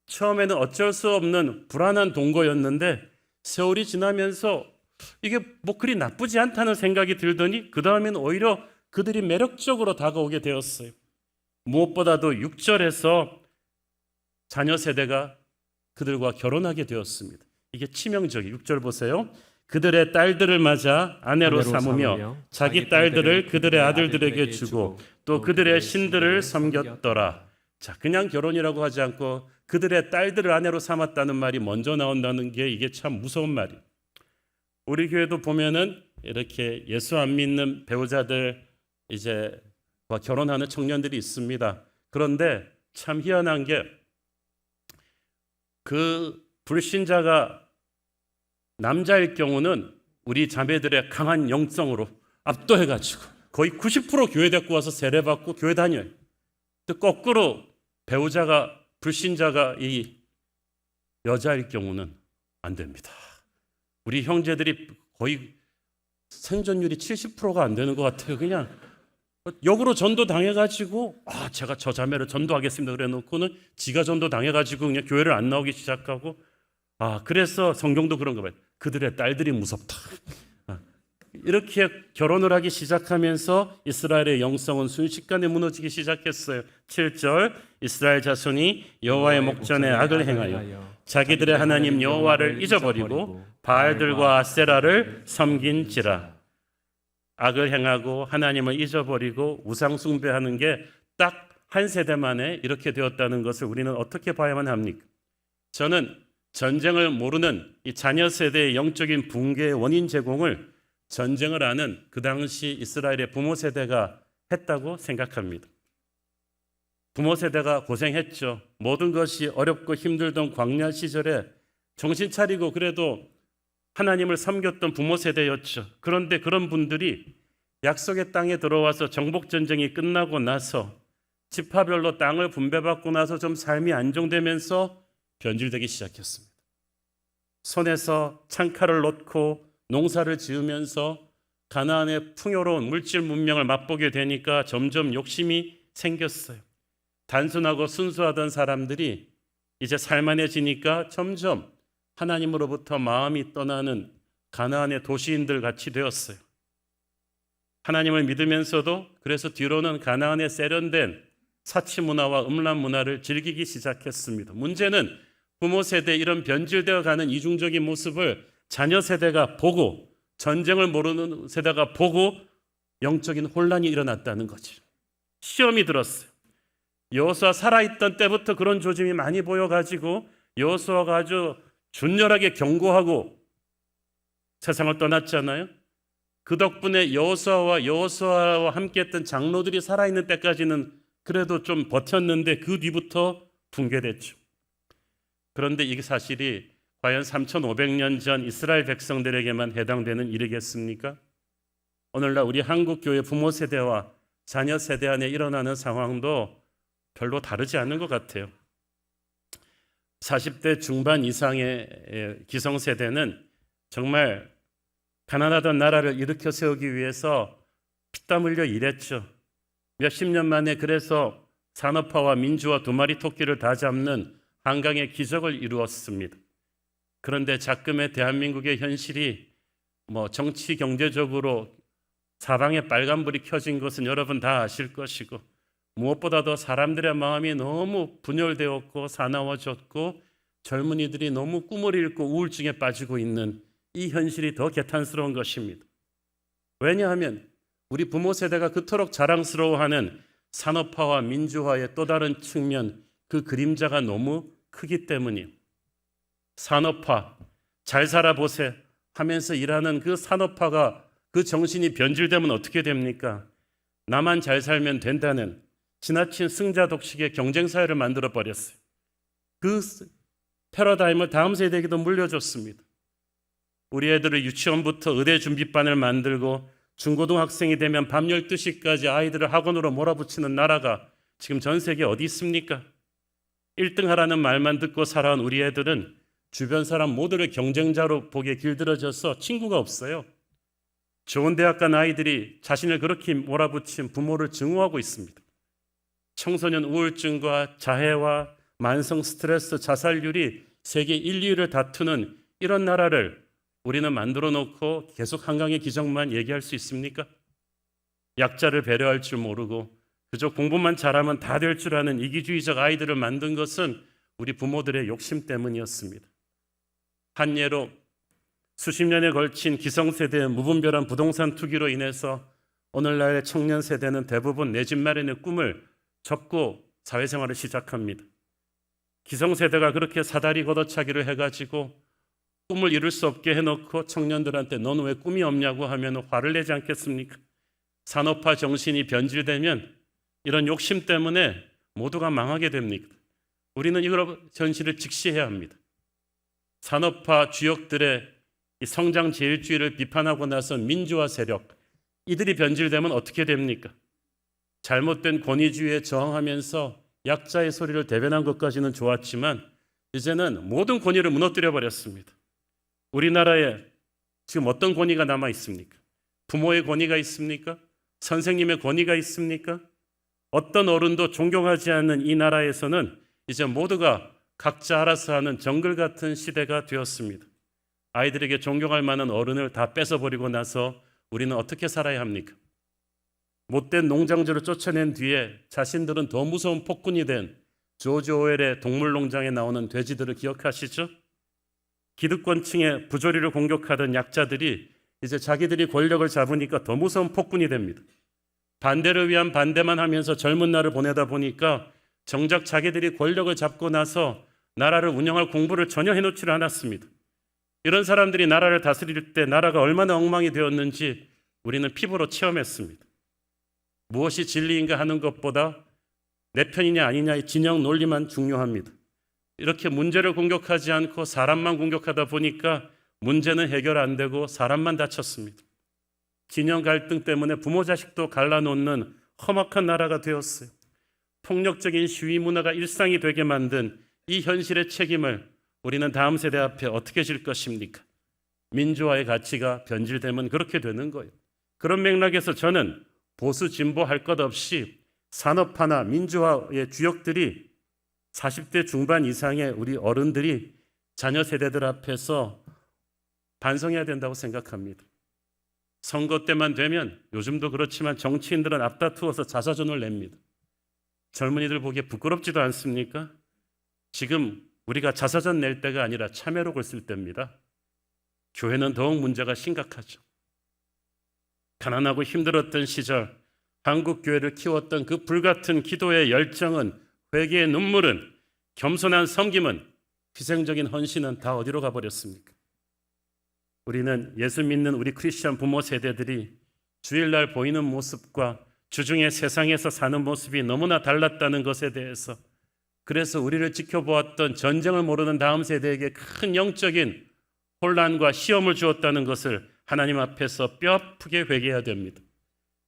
처음에는 어쩔 수 없는 불안한 동거였는데 세월이 지나면서 이게 뭐 그리 나쁘지 않다는 생각이 들더니 그 다음에는 오히려 그들이 매력적으로 다가오게 되었어요. 무엇보다도 6절에서 자녀 세대가 그들과 결혼하게 되었습니다. 이게 치명적이에요. 6절 보세요. 그들의 딸들을 맞아 아내로 삼으며 자기 딸들을 그들의 아들들에게 주고 또 그들의 신들을 섬겼더라. 자, 그냥 결혼이라고 하지 않고 그들의 딸들을 아내로 삼았다는 말이 먼저 나온다는 게 이게 참 무서운 말이에요. 우리 교회도 보면은 이렇게 예수 안 믿는 배우자들 이제 결혼하는 청년들이 있습니다. 그런데 참 희한한 게 그 불신자가 남자일 경우는 우리 자매들의 강한 영성으로 압도해가지고 거의 90% 교회 데리고 와서 세례받고 교회 다녀요. 또 거꾸로 배우자가 불신자가 이 여자일 경우는 안 됩니다. 우리 형제들이 거의 생존율이 70%가 안 되는 것 같아요. 그냥 역으로 전도 당해가지고 제가 저 자매를 전도하겠습니다 그래놓고는 지가 전도 당해가지고 그냥 교회를 안 나오기 시작하고 그래서 성경도 그런 거 봐요. 그들의 딸들이 무섭다. 이렇게 결혼을 하기 시작하면서 이스라엘의 영성은 순식간에 무너지기 시작했어요. 7절 이스라엘 자손이 여호와의 목전에 악을 행하여 자기들의 하나님 여호와를 잊어버리고 바알들과 아세라를 섬긴지라. 악을 행하고 하나님을 잊어버리고 우상 숭배하는 게 딱 한 세대 만에 이렇게 되었다는 것을 우리는 어떻게 봐야만 합니까? 저는 전쟁을 모르는 이 자녀 세대의 영적인 붕괴의 원인 제공을 전쟁을 아는 그 당시 이스라엘의 부모 세대가 했다고 생각합니다. 부모 세대가 고생했죠. 모든 것이 어렵고 힘들던 광야 시절에 정신 차리고 그래도 하나님을 섬겼던 부모 세대였죠. 그런데 그런 분들이 약속의 땅에 들어와서 정복 전쟁이 끝나고 나서 지파별로 땅을 분배받고 나서 좀 삶이 안정되면서 변질되기 시작했습니다. 손에서 창칼을 놓고 농사를 지으면서 가나안의 풍요로운 물질 문명을 맛보게 되니까 점점 욕심이 생겼어요. 단순하고 순수하던 사람들이 이제 살만해지니까 점점 하나님으로부터 마음이 떠나는 가나안의 도시인들 같이 되었어요. 하나님을 믿으면서도 그래서 뒤로는 가나안의 세련된 사치 문화와 음란 문화를 즐기기 시작했습니다. 문제는 부모 세대 이런 변질되어 가는 이중적인 모습을 자녀 세대가 보고 전쟁을 모르는 세대가 보고 영적인 혼란이 일어났다는 거죠. 시험이 들었어요. 여호수아 살아있던 때부터 그런 조짐이 많이 보여가지고 여호수아가 아주 준열하게 경고하고 세상을 떠났잖아요. 그 덕분에 여호수아와 함께했던 장로들이 살아있는 때까지는 그래도 좀 버텼는데 그 뒤부터 붕괴됐죠. 그런데 이게 사실이 과연 3,500년 전 이스라엘 백성들에게만 해당되는 일이겠습니까? 오늘날 우리 한국 교회 부모 세대와 자녀 세대 안에 일어나는 상황도 별로 다르지 않은 것 같아요. 40대 중반 이상의 기성세대는 정말 가난하던 나라를 일으켜 세우기 위해서 피땀 흘려 일했죠. 몇십 년 만에 그래서 산업화와 민주화 두 마리 토끼를 다 잡는 한강의 기적을 이루었습니다. 그런데 작금의 대한민국의 현실이 정치 경제적으로 사방에 빨간불이 켜진 것은 여러분 다 아실 것이고, 무엇보다도 사람들의 마음이 너무 분열되었고 사나워졌고 젊은이들이 너무 꿈을 잃고 우울증에 빠지고 있는 이 현실이 더 개탄스러운 것입니다. 왜냐하면 우리 부모 세대가 그토록 자랑스러워하는 산업화와 민주화의 또 다른 측면, 그 그림자가 너무 크기 때문이에요. 산업화, 잘 살아보세 하면서 일하는 그 산업화가, 그 정신이 변질되면 어떻게 됩니까? 나만 잘 살면 된다는 지나친 승자 독식의 경쟁사회를 만들어 버렸어요. 그 패러다임을 다음 세대에게도 물려줬습니다. 우리 애들을 유치원부터 의대 준비반을 만들고 중고등학생이 되면 밤 12시까지 아이들을 학원으로 몰아붙이는 나라가 지금 전 세계에 어디 있습니까? 1등 하라는 말만 듣고 살아온 우리 애들은 주변 사람 모두를 경쟁자로 보기에 길들여져서 친구가 없어요. 좋은 대학 간 아이들이 자신을 그렇게 몰아붙인 부모를 증오하고 있습니다. 청소년 우울증과 자해와 만성 스트레스, 자살률이 세계 1, 2위를 다투는 이런 나라를 우리는 만들어 놓고 계속 한강의 기적만 얘기할 수 있습니까? 약자를 배려할 줄 모르고 그저 공부만 잘하면 다 될 줄 아는 이기주의적 아이들을 만든 것은 우리 부모들의 욕심 때문이었습니다. 한 예로 수십 년에 걸친 기성세대의 무분별한 부동산 투기로 인해서 오늘날의 청년 세대는 대부분 내 집 마련의 꿈을 접고 사회생활을 시작합니다. 기성세대가 그렇게 사다리 걷어차기를 해가지고 꿈을 이룰 수 없게 해놓고 청년들한테 너는 왜 꿈이 없냐고 하면 화를 내지 않겠습니까? 산업화 정신이 변질되면 이런 욕심 때문에 모두가 망하게 됩니다. 우리는 이걸 현실을 직시해야 합니다. 산업화 주역들의 이 성장 제일주의를 비판하고 나선 민주화 세력, 이들이 변질되면 어떻게 됩니까? 잘못된 권위주의에 저항하면서 약자의 소리를 대변한 것까지는 좋았지만 이제는 모든 권위를 무너뜨려 버렸습니다. 우리나라에 지금 어떤 권위가 남아 있습니까? 부모의 권위가 있습니까? 선생님의 권위가 있습니까? 어떤 어른도 존경하지 않는 이 나라에서는 이제 모두가 각자 알아서 하는 정글 같은 시대가 되었습니다. 아이들에게 존경할 만한 어른을 다 뺏어버리고 나서 우리는 어떻게 살아야 합니까? 못된 농장주를 쫓아낸 뒤에 자신들은 더 무서운 폭군이 된 조지 오웰의 동물농장에 나오는 돼지들을 기억하시죠? 기득권층의 부조리를 공격하던 약자들이 이제 자기들이 권력을 잡으니까 더 무서운 폭군이 됩니다. 반대를 위한 반대만 하면서 젊은 날을 보내다 보니까 정작 자기들이 권력을 잡고 나서 나라를 운영할 공부를 전혀 해놓지를 않았습니다. 이런 사람들이 나라를 다스릴 때 나라가 얼마나 엉망이 되었는지 우리는 피부로 체험했습니다. 무엇이 진리인가 하는 것보다 내 편이냐 아니냐의 진영 논리만 중요합니다. 이렇게 문제를 공격하지 않고 사람만 공격하다 보니까 문제는 해결 안 되고 사람만 다쳤습니다. 진영 갈등 때문에 부모 자식도 갈라놓는 험악한 나라가 되었어요. 폭력적인 시위 문화가 일상이 되게 만든 이 현실의 책임을 우리는 다음 세대 앞에 어떻게 질 것입니까? 민주화의 가치가 변질되면 그렇게 되는 거예요. 그런 맥락에서 저는 보수 진보 할 것 없이 산업화나 민주화의 주역들이 40대 중반 이상의 우리 어른들이 자녀 세대들 앞에서 반성해야 된다고 생각합니다. 선거 때만 되면 요즘도 그렇지만 정치인들은 앞다투어서 자사전을 냅니다. 젊은이들 보기에 부끄럽지도 않습니까? 지금 우리가 자사전 낼 때가 아니라 참여록을 쓸 때입니다. 교회는 더욱 문제가 심각하죠. 가난하고 힘들었던 시절 한국 교회를 키웠던 그 불같은 기도의 열정은, 회개의 눈물은, 겸손한 섬김은, 희생적인 헌신은 다 어디로 가버렸습니까? 우리는 예수 믿는 우리 크리스천 부모 세대들이 주일날 보이는 모습과 주중에 세상에서 사는 모습이 너무나 달랐다는 것에 대해서, 그래서 우리를 지켜보았던 전쟁을 모르는 다음 세대에게 큰 영적인 혼란과 시험을 주었다는 것을 하나님 앞에서 뼈아프게 회개해야 됩니다.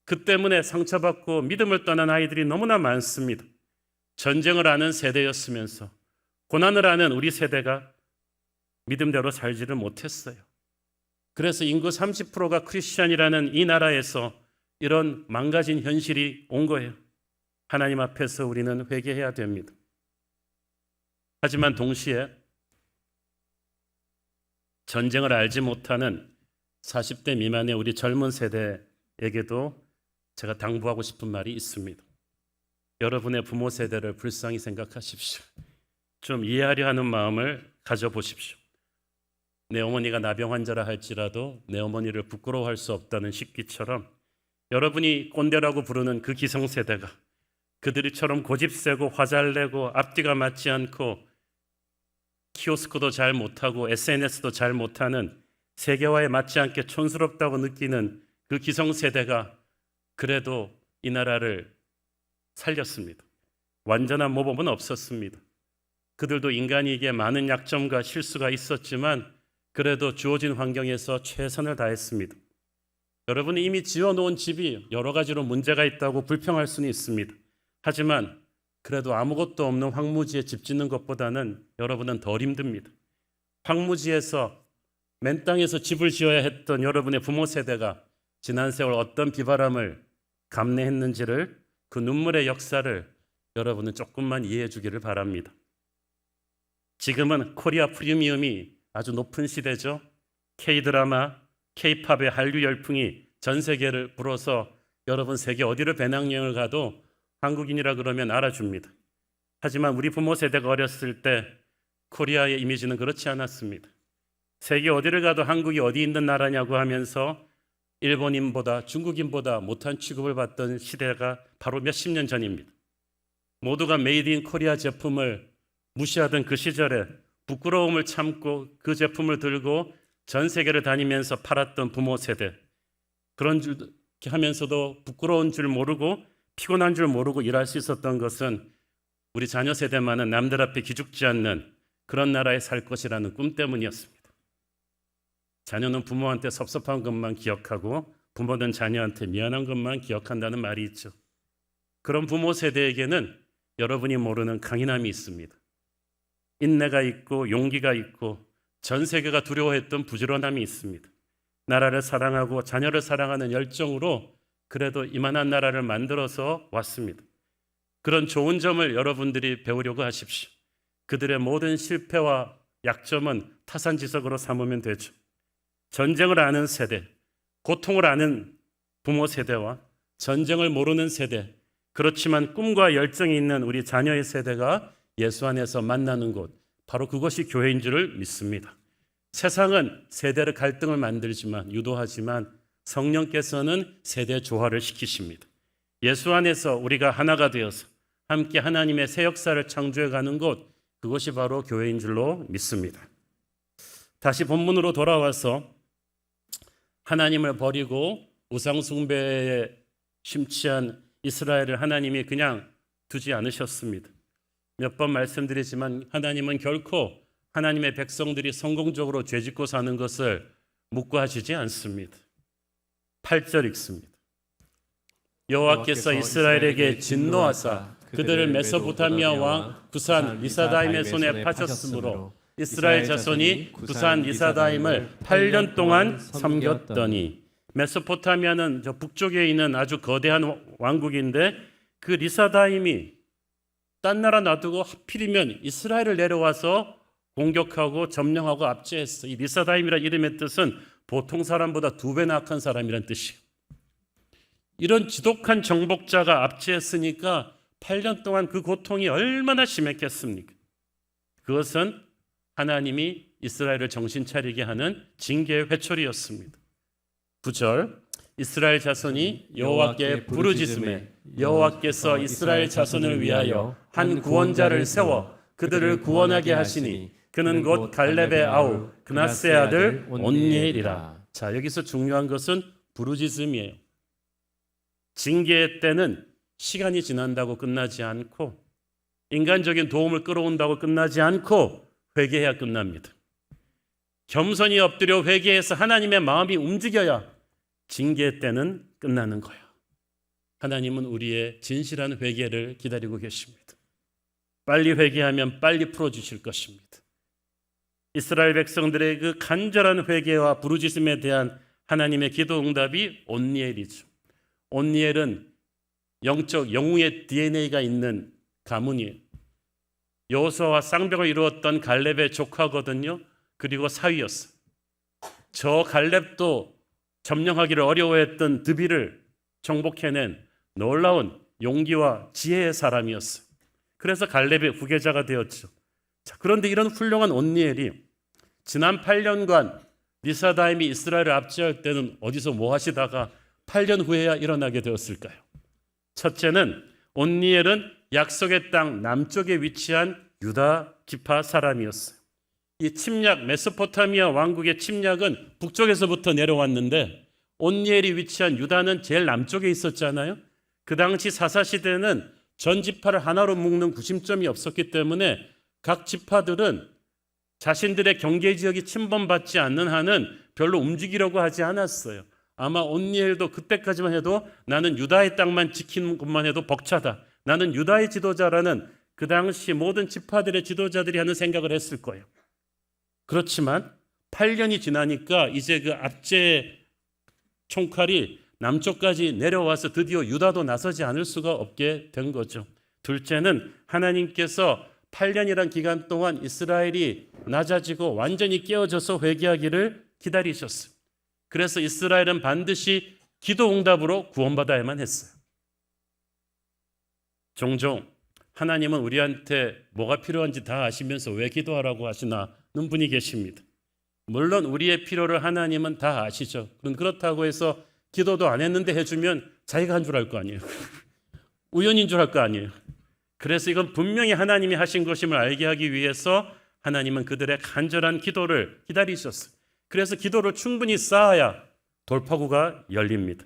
그 때문에 상처받고 믿음을 떠난 아이들이 너무나 많습니다. 전쟁을 아는 세대였으면서 고난을 아는 우리 세대가 믿음대로 살지를 못했어요. 그래서 인구 30%가 크리스찬이라는 이 나라에서 이런 망가진 현실이 온 거예요. 하나님 앞에서 우리는 회개해야 됩니다. 하지만 동시에 전쟁을 알지 못하는 40대 미만의 우리 젊은 세대에게도 제가 당부하고 싶은 말이 있습니다. 여러분의 부모 세대를 불쌍히 생각하십시오. 좀 이해하려 하는 마음을 가져보십시오. 내 어머니가 나병 환자라 할지라도 내 어머니를 부끄러워할 수 없다는 식기처럼 여러분이 꼰대라고 부르는 그 기성세대가 그들이처럼 고집세고 화잘내고 앞뒤가 맞지 않고 키오스크도 잘 못하고 SNS도 잘 못하는 세계화에 맞지 않게 촌스럽다고 느끼는 그 기성세대가 그래도 이 나라를 살렸습니다. 완전한 모범은 없었습니다. 그들도 인간이기에 많은 약점과 실수가 있었지만 그래도 주어진 환경에서 최선을 다했습니다. 여러분이 이미 지어놓은 집이 여러 가지로 문제가 있다고 불평할 수는 있습니다. 하지만 그래도 아무것도 없는 황무지에 집 짓는 것보다는 여러분은 덜 힘듭니다. 황무지에서 맨 땅에서 집을 지어야 했던 여러분의 부모 세대가 지난 세월 어떤 비바람을 감내했는지를 그 눈물의 역사를 여러분은 조금만 이해해 주기를 바랍니다. 지금은 코리아 프리미엄이 아주 높은 시대죠. K-드라마, K-팝의 한류 열풍이 전 세계를 불어서 여러분 세계 어디를 배낭여행을 가도 한국인이라 그러면 알아줍니다. 하지만 우리 부모 세대가 어렸을 때 코리아의 이미지는 그렇지 않았습니다. 세계 어디를 가도 한국이 어디 있는 나라냐고 하면서 일본인보다 중국인보다 못한 취급을 받던 시대가 바로 몇십 년 전입니다. 모두가 메이드 인 코리아 제품을 무시하던 그 시절에 부끄러움을 참고 그 제품을 들고 전 세계를 다니면서 팔았던 부모 세대, 그런 줄 하면서도 부끄러운 줄 모르고 피곤한 줄 모르고 일할 수 있었던 것은 우리 자녀 세대만은 남들 앞에 기죽지 않는 그런 나라에 살 것이라는 꿈 때문이었습니다. 자녀는 부모한테 섭섭한 것만 기억하고 부모는 자녀한테 미안한 것만 기억한다는 말이 있죠. 그런 부모 세대에게는 여러분이 모르는 강인함이 있습니다. 인내가 있고 용기가 있고 전 세계가 두려워했던 부지런함이 있습니다. 나라를 사랑하고 자녀를 사랑하는 열정으로 그래도 이만한 나라를 만들어서 왔습니다. 그런 좋은 점을 여러분들이 배우려고 하십시오. 그들의 모든 실패와 약점은 타산지석으로 삼으면 되죠. 전쟁을 아는 세대, 고통을 아는 부모 세대와 전쟁을 모르는 세대, 그렇지만 꿈과 열정이 있는 우리 자녀의 세대가 예수 안에서 만나는 곳, 바로 그것이 교회인 줄을 믿습니다. 세상은 세대의 갈등을 만들지만 유도하지만 성령께서는 세대 조화를 시키십니다. 예수 안에서 우리가 하나가 되어서 함께 하나님의 새 역사를 창조해 가는 곳, 그것이 바로 교회인 줄로 믿습니다. 다시 본문으로 돌아와서 하나님을 버리고 우상 숭배에 심취한 이스라엘을 하나님이 그냥 두지 않으셨습니다. 몇 번 말씀드리지만 하나님은 결코 하나님의 백성들이 성공적으로 죄짓고 사는 것을 묵과하시지 않습니다. 8절 읽습니다. 여호와께서 이스라엘에게 진노하사 그들을 메소포타미아 왕 구산 리사다임의 손에 파셨으므로 이스라엘 자손이 구산 리사다임을 8년 동안 섬겼더니, 메소포타미아는 저 북쪽에 있는 아주 거대한 왕국인데 그 리사다임이 딴 나라 놔두고 하필이면 이스라엘을 내려와서 공격하고 점령하고 압제했어. 이 리사다임이라는 이름의 뜻은 보통 사람보다 2배나 악한 사람이란 뜻이에요. 이런 지독한 정복자가 압제했으니까 8년 동안 그 고통이 얼마나 심했겠습니까? 그것은 하나님이 이스라엘을 정신 차리게 하는 징계의 회초리였습니다. 9절, 이스라엘 자손이 여호와께 부르짖음에 여호와께서 이스라엘 자손을 위하여 한 구원자를 세워 그들을 구원하게 하시니 그는 곧 갈렙의 아우 그나스의 아들 온니엘이라. 자, 여기서 중요한 것은 부르짖음이에요. 징계의 때는 시간이 지난다고 끝나지 않고 인간적인 도움을 끌어온다고 끝나지 않고 회개해야 끝납니다. 겸손히 엎드려 회개해서 하나님의 마음이 움직여야 징계의 때는 끝나는 거예요. 하나님은 우리의 진실한 회개를 기다리고 계십니다. 빨리 회개하면 빨리 풀어주실 것입니다. 이스라엘 백성들의 그 간절한 회개와 부르짖음에 대한 하나님의 기도 응답이 온니엘이죠. 온니엘은 영적 영웅의 DNA가 있는 가문이에요. 여호수아와 쌍벽을 이루었던 갈렙의 조카거든요. 그리고 사위였어요. 저 갈렙도 점령하기를 어려워했던 드비를 정복해낸 놀라운 용기와 지혜의 사람이었어요. 그래서 갈렙의 후계자가 되었죠. 자, 그런데 이런 훌륭한 온니엘이 지난 8년간 리사다임이 이스라엘을 압제할 때는 어디서 뭐 하시다가 8년 후에야 일어나게 되었을까요? 첫째는 온니엘은 약속의 땅 남쪽에 위치한 유다 지파 사람이었어요. 이 침략, 메소포타미아 왕국의 침략은 북쪽에서부터 내려왔는데 온니엘이 위치한 유다는 제일 남쪽에 있었잖아요. 그 당시 사사시대는 전 지파를 하나로 묶는 구심점이 없었기 때문에 각 지파들은 자신들의 경계지역이 침범받지 않는 한은 별로 움직이려고 하지 않았어요. 아마 온니엘도 그때까지만 해도 나는 유다의 땅만 지키는 것만 해도 벅차다. 나는 유다의 지도자라는 그 당시 모든 지파들의 지도자들이 하는 생각을 했을 거예요. 그렇지만 8년이 지나니까 이제 그 압제 총칼이 남쪽까지 내려와서 드디어 유다도 나서지 않을 수가 없게 된 거죠. 둘째는 하나님께서 8년이란 기간 동안 이스라엘이 낮아지고 완전히 깨어져서 회개하기를 기다리셨어요. 그래서 이스라엘은 반드시 기도 응답으로 구원받아야만 했어요. 종종 하나님은 우리한테 뭐가 필요한지 다 아시면서 왜 기도하라고 하시나는 분이 계십니다. 물론 우리의 필요를 하나님은 다 아시죠. 그렇다고 해서 기도도 안 했는데 해주면 자기가 한 줄 알 거 아니에요. 우연인 줄 알 거 아니에요. 그래서 이건 분명히 하나님이 하신 것임을 알게 하기 위해서 하나님은 그들의 간절한 기도를 기다리셨어요. 그래서 기도를 충분히 쌓아야 돌파구가 열립니다.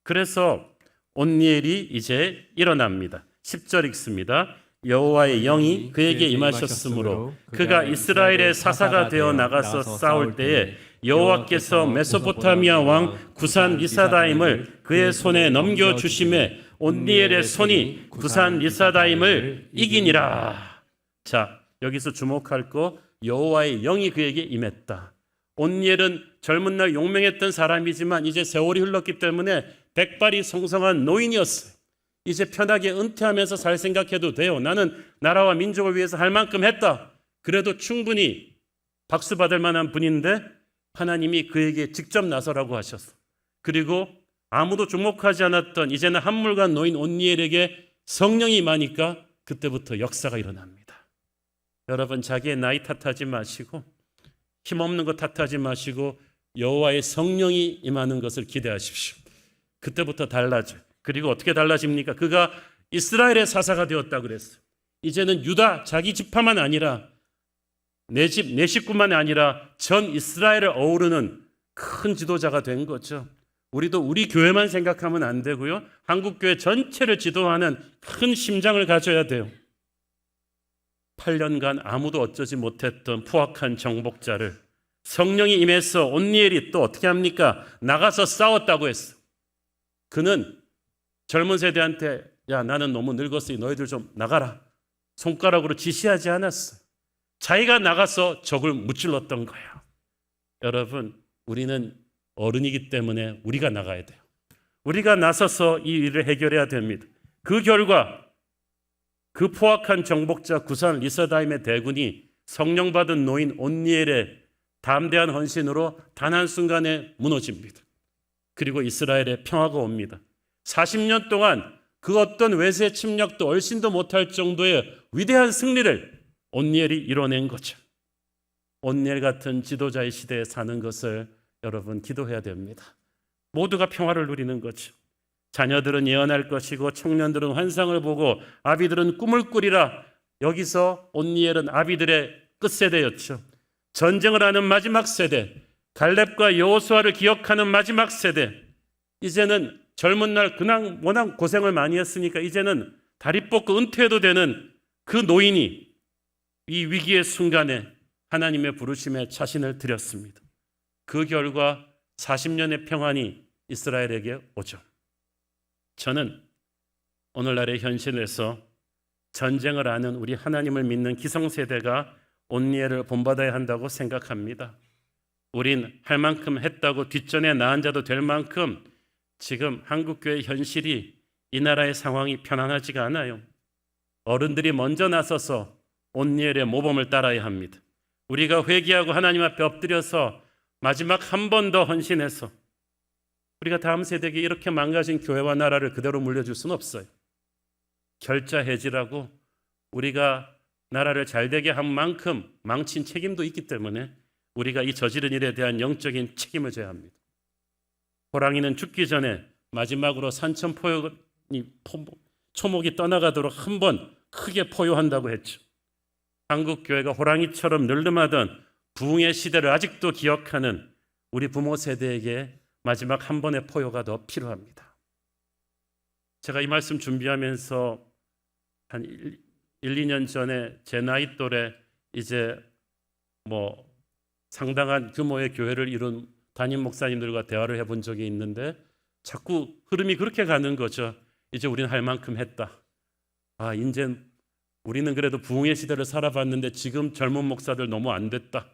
그래서 온니엘이 이제 일어납니다. 10절 읽습니다. 여호와의 영이 그에게 임하셨으므로 그가 이스라엘의 사사가 되어 나가서 싸울 때에 여호와께서 메소포타미아 왕 구산 리사다임을 그의 손에 넘겨주심에 온니엘의 손이 구산 리사다임을 이기니라. 자, 여기서 주목할 거 여호와의 영이 그에게 임했다. 온니엘은 젊은 날 용맹했던 사람이지만 이제 세월이 흘렀기 때문에 백발이 성성한 노인이었어요. 이제 편하게 은퇴하면서 살 생각해도 돼요. 나는 나라와 민족을 위해서 할 만큼 했다. 그래도 충분히 박수 받을 만한 분인데 하나님이 그에게 직접 나서라고 하셨어. 그리고 아무도 주목하지 않았던 이제는 한물간 노인 온니엘에게 성령이 임하니까 그때부터 역사가 일어납니다. 여러분, 자기의 나이 탓하지 마시고 힘없는 것 탓하지 마시고 여호와의 성령이 임하는 것을 기대하십시오. 그때부터 달라져요. 그리고 어떻게 달라집니까? 그가 이스라엘의 사사가 되었다 그랬어요. 이제는 유다 자기 지파만 아니라 내 집, 내 식구만 아니라 전 이스라엘을 어우르는 큰 지도자가 된 거죠. 우리도 우리 교회만 생각하면 안 되고요. 한국교회 전체를 지도하는 큰 심장을 가져야 돼요. 8년간 아무도 어쩌지 못했던 포악한 정복자를 성령이 임해서 온니엘이 또 어떻게 합니까? 나가서 싸웠다고 했어. 그는 젊은 세대한테 야, 나는 너무 늙었으니 너희들 좀 나가라. 손가락으로 지시하지 않았어. 자기가 나가서 적을 무찔렀던 거예요. 여러분, 우리는 어른이기 때문에 우리가 나가야 돼요. 우리가 나서서 이 일을 해결해야 됩니다. 그 결과 그 포악한 정복자 구산 리사다임의 대군이 성령 받은 노인 온니엘의 담대한 헌신으로 단 한순간에 무너집니다. 그리고 이스라엘에 평화가 옵니다. 40년 동안 그 어떤 외세 침략도 얼씬도 못할 정도의 위대한 승리를 온니엘이 이뤄낸 거죠. 온니엘 같은 지도자의 시대에 사는 것을 여러분 기도해야 됩니다. 모두가 평화를 누리는 거죠. 자녀들은 예언할 것이고 청년들은 환상을 보고 아비들은 꿈을 꾸리라. 여기서 온니엘은 아비들의 끝세대였죠. 전쟁을 하는 마지막 세대, 갈렙과 여호수아를 기억하는 마지막 세대. 이제는 젊은 날 그냥 워낙 고생을 많이 했으니까 이제는 다리 뻗고 은퇴해도 되는 그 노인이 이 위기의 순간에 하나님의 부르심에 자신을 드렸습니다. 그 결과 40년의 평안이 이스라엘에게 오죠. 저는 오늘날의 현실에서 전쟁을 아는 우리 하나님을 믿는 기성세대가 온니엘을 본받아야 한다고 생각합니다. 우린 할 만큼 했다고 뒷전에 나앉아도 될 만큼 지금 한국교회 현실이 이 나라의 상황이 편안하지가 않아요. 어른들이 먼저 나서서 온니엘의 모범을 따라야 합니다. 우리가 회개하고 하나님 앞에 엎드려서 마지막 한 번 더 헌신해서 우리가 다음 세대에게 이렇게 망가진 교회와 나라를 그대로 물려줄 수는 없어요. 결자 해지라고 우리가 나라를 잘되게 한 만큼 망친 책임도 있기 때문에 우리가 이 저지른 일에 대한 영적인 책임을 져야 합니다. 호랑이는 죽기 전에 마지막으로 산천 초목이 떠나가도록 한 번 크게 포효한다고 했죠. 한국 교회가 호랑이처럼 늠름하던 부흥의 시대를 아직도 기억하는 우리 부모 세대에게 마지막 한 번의 포효가 더 필요합니다. 제가 이 말씀 준비하면서 한 1, 2년 전에 제 나이 또래 이제 상당한 규모의 교회를 이룬 담임 목사님들과 대화를 해본 적이 있는데 자꾸 흐름이 그렇게 가는 거죠. 이제 우리는 할 만큼 했다. 이제 우리는 그래도 부흥의 시대를 살아봤는데 지금 젊은 목사들 너무 안 됐다.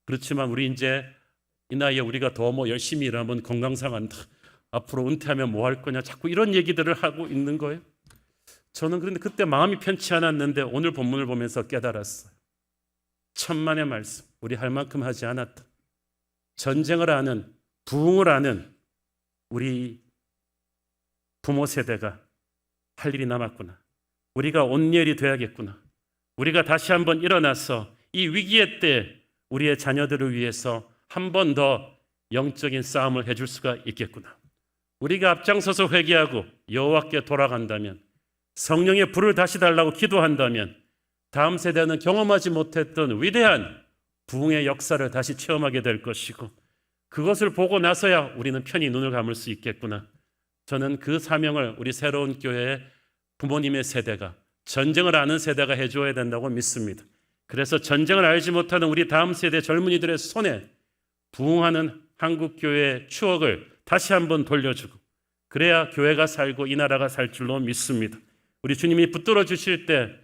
그렇지만 우리 이제 이 나이에 우리가 더 열심히 일하면 건강 상한다. 앞으로 은퇴하면 뭐 할 거냐. 자꾸 이런 얘기들을 하고 있는 거예요. 저는 그런데 그때 마음이 편치 않았는데 오늘 본문을 보면서 깨달았어요. 천만의 말씀. 우리 할 만큼 하지 않았다. 전쟁을 아는, 부흥을 아는 우리 부모 세대가 할 일이 남았구나. 우리가 온니엘이 돼야겠구나. 우리가 다시 한번 일어나서 이 위기의 때 우리의 자녀들을 위해서 한 번 더 영적인 싸움을 해줄 수가 있겠구나. 우리가 앞장서서 회개하고 여호와께 돌아간다면, 성령의 불을 다시 달라고 기도한다면 다음 세대는 경험하지 못했던 위대한 부흥의 역사를 다시 체험하게 될 것이고, 그것을 보고 나서야 우리는 편히 눈을 감을 수 있겠구나. 저는 그 사명을 우리 새로운 교회의 부모님의 세대가, 전쟁을 아는 세대가 해줘야 된다고 믿습니다. 그래서 전쟁을 알지 못하는 우리 다음 세대 젊은이들의 손에 부흥하는 한국교회의 추억을 다시 한번 돌려주고, 그래야 교회가 살고 이 나라가 살 줄로 믿습니다. 우리 주님이 붙들어 주실 때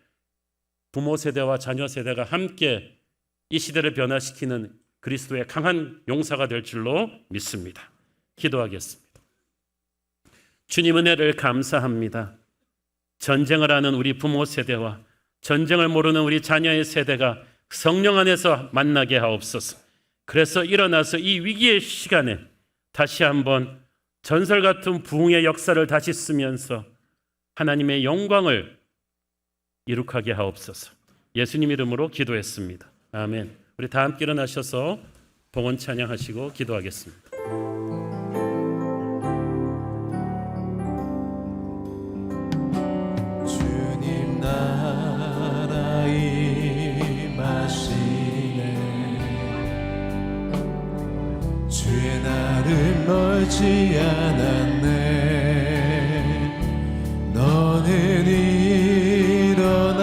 부모 세대와 자녀 세대가 함께 이 시대를 변화시키는 그리스도의 강한 용사가 될 줄로 믿습니다. 기도하겠습니다. 주님 은혜를 감사합니다. 전쟁을 하는 우리 부모 세대와 전쟁을 모르는 우리 자녀의 세대가 성령 안에서 만나게 하옵소서. 그래서 일어나서 이 위기의 시간에 다시 한번 전설 같은 부흥의 역사를 다시 쓰면서 하나님의 영광을 이룩하게 하옵소서. 예수님 이름으로 기도했습니다. 아멘. 우리 다 함께 일어나셔서 봉헌 찬양하시고 기도하겠습니다. 주님 나라 임하시네. 주의 날은 멀지 않았네. 너는 일어나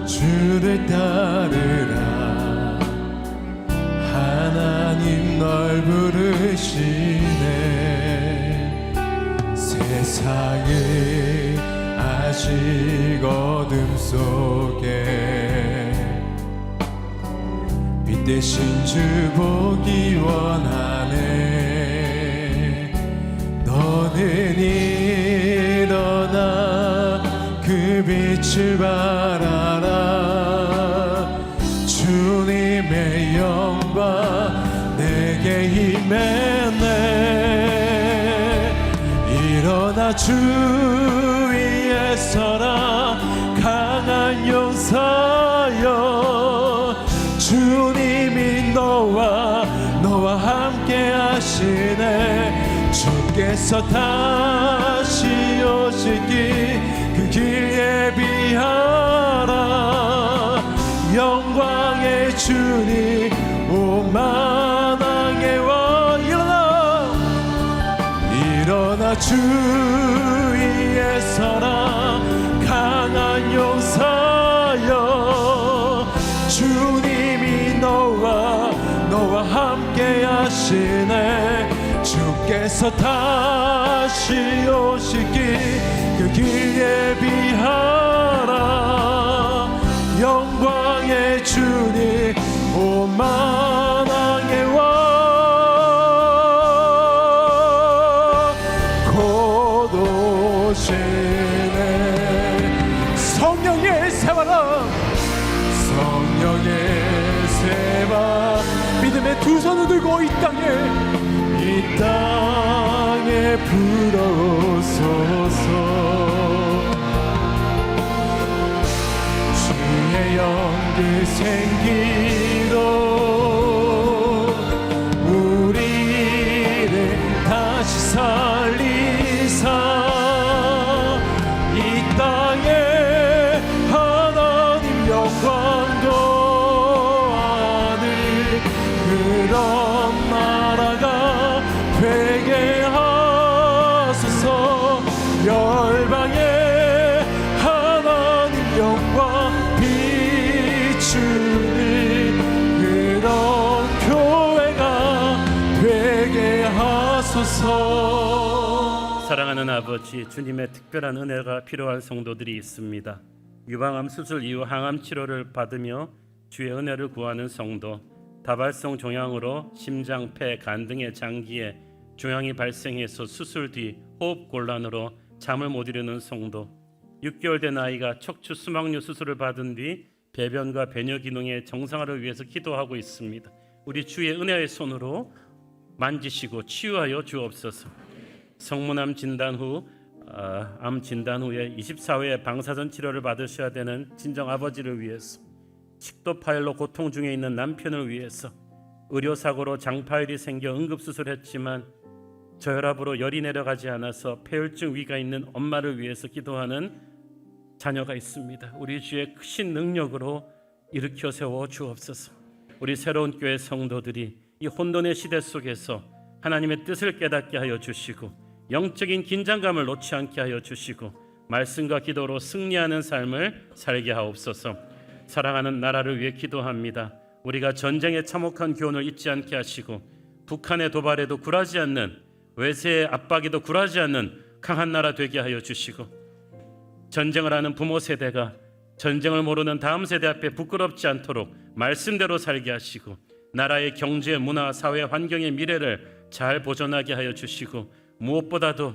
주를 따르라. 하나님 널 부르시네. 세상에 아직 어둠 속에 빛 대신 주 보기 원하네. 너는 일어나 그 빛을 바라라. 주님의 영광 내게 임했네. 일어나 주 위에 서라. 강한 용사여. 주님이 너와 함께 하시네. 주께서 다시 오시기 그 길 예비하라. 영광의 주님 오만왕의 왕 일어나 주 위에 서라. 강한 용사여. 주님이 너와 함께 하시네. 주께서 다시 오시기 그 길 예비하라. 영광의 주님 오만왕의 왕. 고도 두 손을 들고 이 땅에 불어오소서. 주의 영그 생기로 우리를 다시 살리사 이 땅에 하나님 영광도 아는 그런 나라가 되게 하소서. 열방에 하나님 영광 비추는 그런 교회가 되게 하소서. 사랑하는 아버지, 주님의 특별한 은혜가 필요한 성도들이 있습니다. 유방암 수술 이후 항암 치료를 받으며 주의 은혜를 구하는 성도, 다발성 종양으로 심장, 폐, 간 등의 장기에 종양이 발생해서 수술 뒤 호흡 곤란으로 잠을 못 이루는 성도, 6개월 된 아이가 척추 수막류 수술을 받은 뒤 배변과 배뇨 기능의 정상화를 위해서 기도하고 있습니다. 우리 주의 은혜의 손으로 만지시고 치유하여 주옵소서. 성문암 진단 후 암 진단 후에 24회 방사선 치료를 받으셔야 되는 친정 아버지를 위해서, 식도 파열로 고통 중에 있는 남편을 위해서, 의료사고로 장파열이 생겨 응급수술했지만 저혈압으로 열이 내려가지 않아서 폐혈증 위가 있는 엄마를 위해서 기도하는 자녀가 있습니다. 우리 주의 크신 능력으로 일으켜 세워 주옵소서. 우리 새로운 교회 성도들이 이 혼돈의 시대 속에서 하나님의 뜻을 깨닫게 하여 주시고 영적인 긴장감을 놓지 않게 하여 주시고 말씀과 기도로 승리하는 삶을 살게 하옵소서. 사랑하는 나라를 위해 기도합니다. 우리가 전쟁의 참혹한 교훈을 잊지 않게 하시고 북한의 도발에도 굴하지 않는, 외세의 압박에도 굴하지 않는 강한 나라 되게 하여 주시고, 전쟁을 하는 부모 세대가 전쟁을 모르는 다음 세대 앞에 부끄럽지 않도록 말씀대로 살게 하시고, 나라의 경제, 문화, 사회, 환경의 미래를 잘 보존하게 하여 주시고, 무엇보다도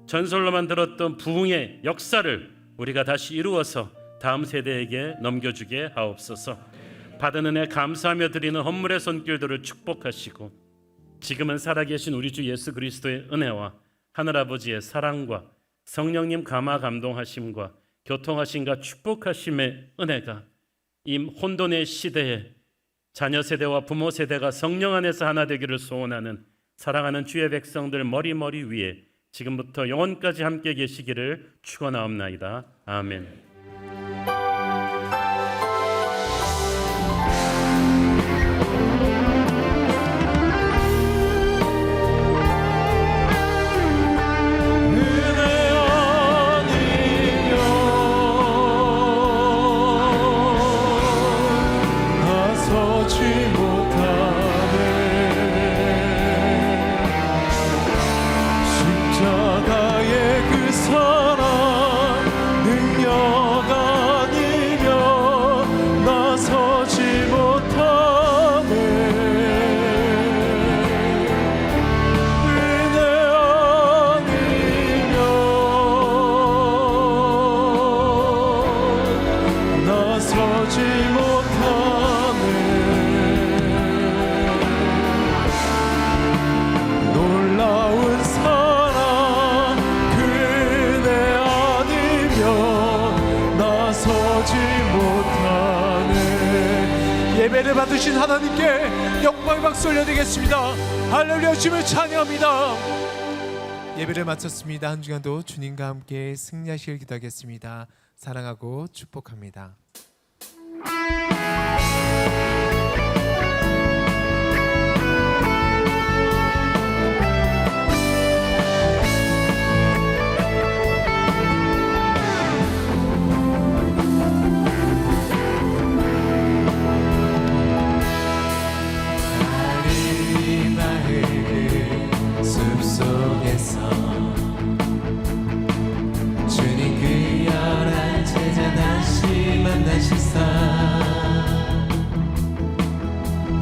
전설로만 들었던 부흥의 역사를 우리가 다시 이루어서 다음 세대에게 넘겨주게 하옵소서. 받은 은혜 감사하며 드리는 헌물의 손길들을 축복하시고, 지금은 살아계신 우리 주 예수 그리스도의 은혜와 하늘아버지의 사랑과 성령님 감화 감동하심과 교통하심과 축복하심의 은혜가 이 혼돈의 시대에 자녀 세대와 부모 세대가 성령 안에서 하나 되기를 소원하는 사랑하는 주의 백성들 머리 위에 지금부터 영원까지 함께 계시기를 축원하옵나이다. 아멘. 예배를 받으신 하나님께 영광의 박수 올려드리겠습니다. 할렐루야, 주님을 찬양합니다. 예배를 마쳤습니다. 한 주간도 주님과 함께 승리하시길 기도하겠습니다. 사랑하고 축복합니다. 주님 그 열한 제자 다시 만나시사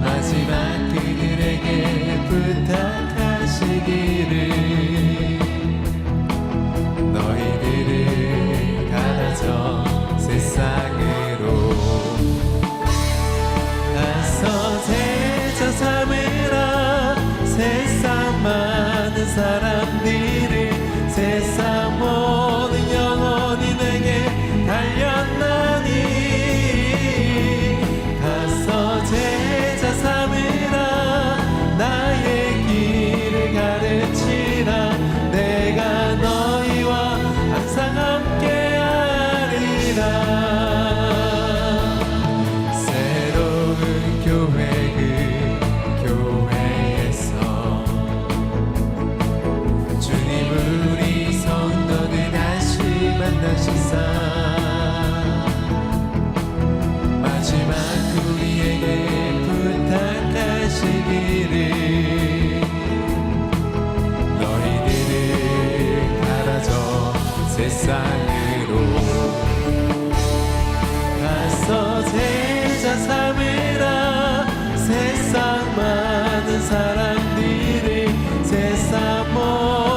마지막 그들에게 부탁하시기를 너희들을 갈아서 세상으로 가서 제자 삼으라 사람들을 세상 모든 영혼이 내게 달렸나니 가서 제자 삼으라 나의 길을 가르치라 내가 너희와 항상 함께하리라 새로운 교회 그 교회에서 주님 우리 성도들 다시 만나시사 마지막 우리에게 부탁하시기를 너희들을 갈아줘 세상으로 가서 제자 삼으라 세상 많은 사람들을 세상 모든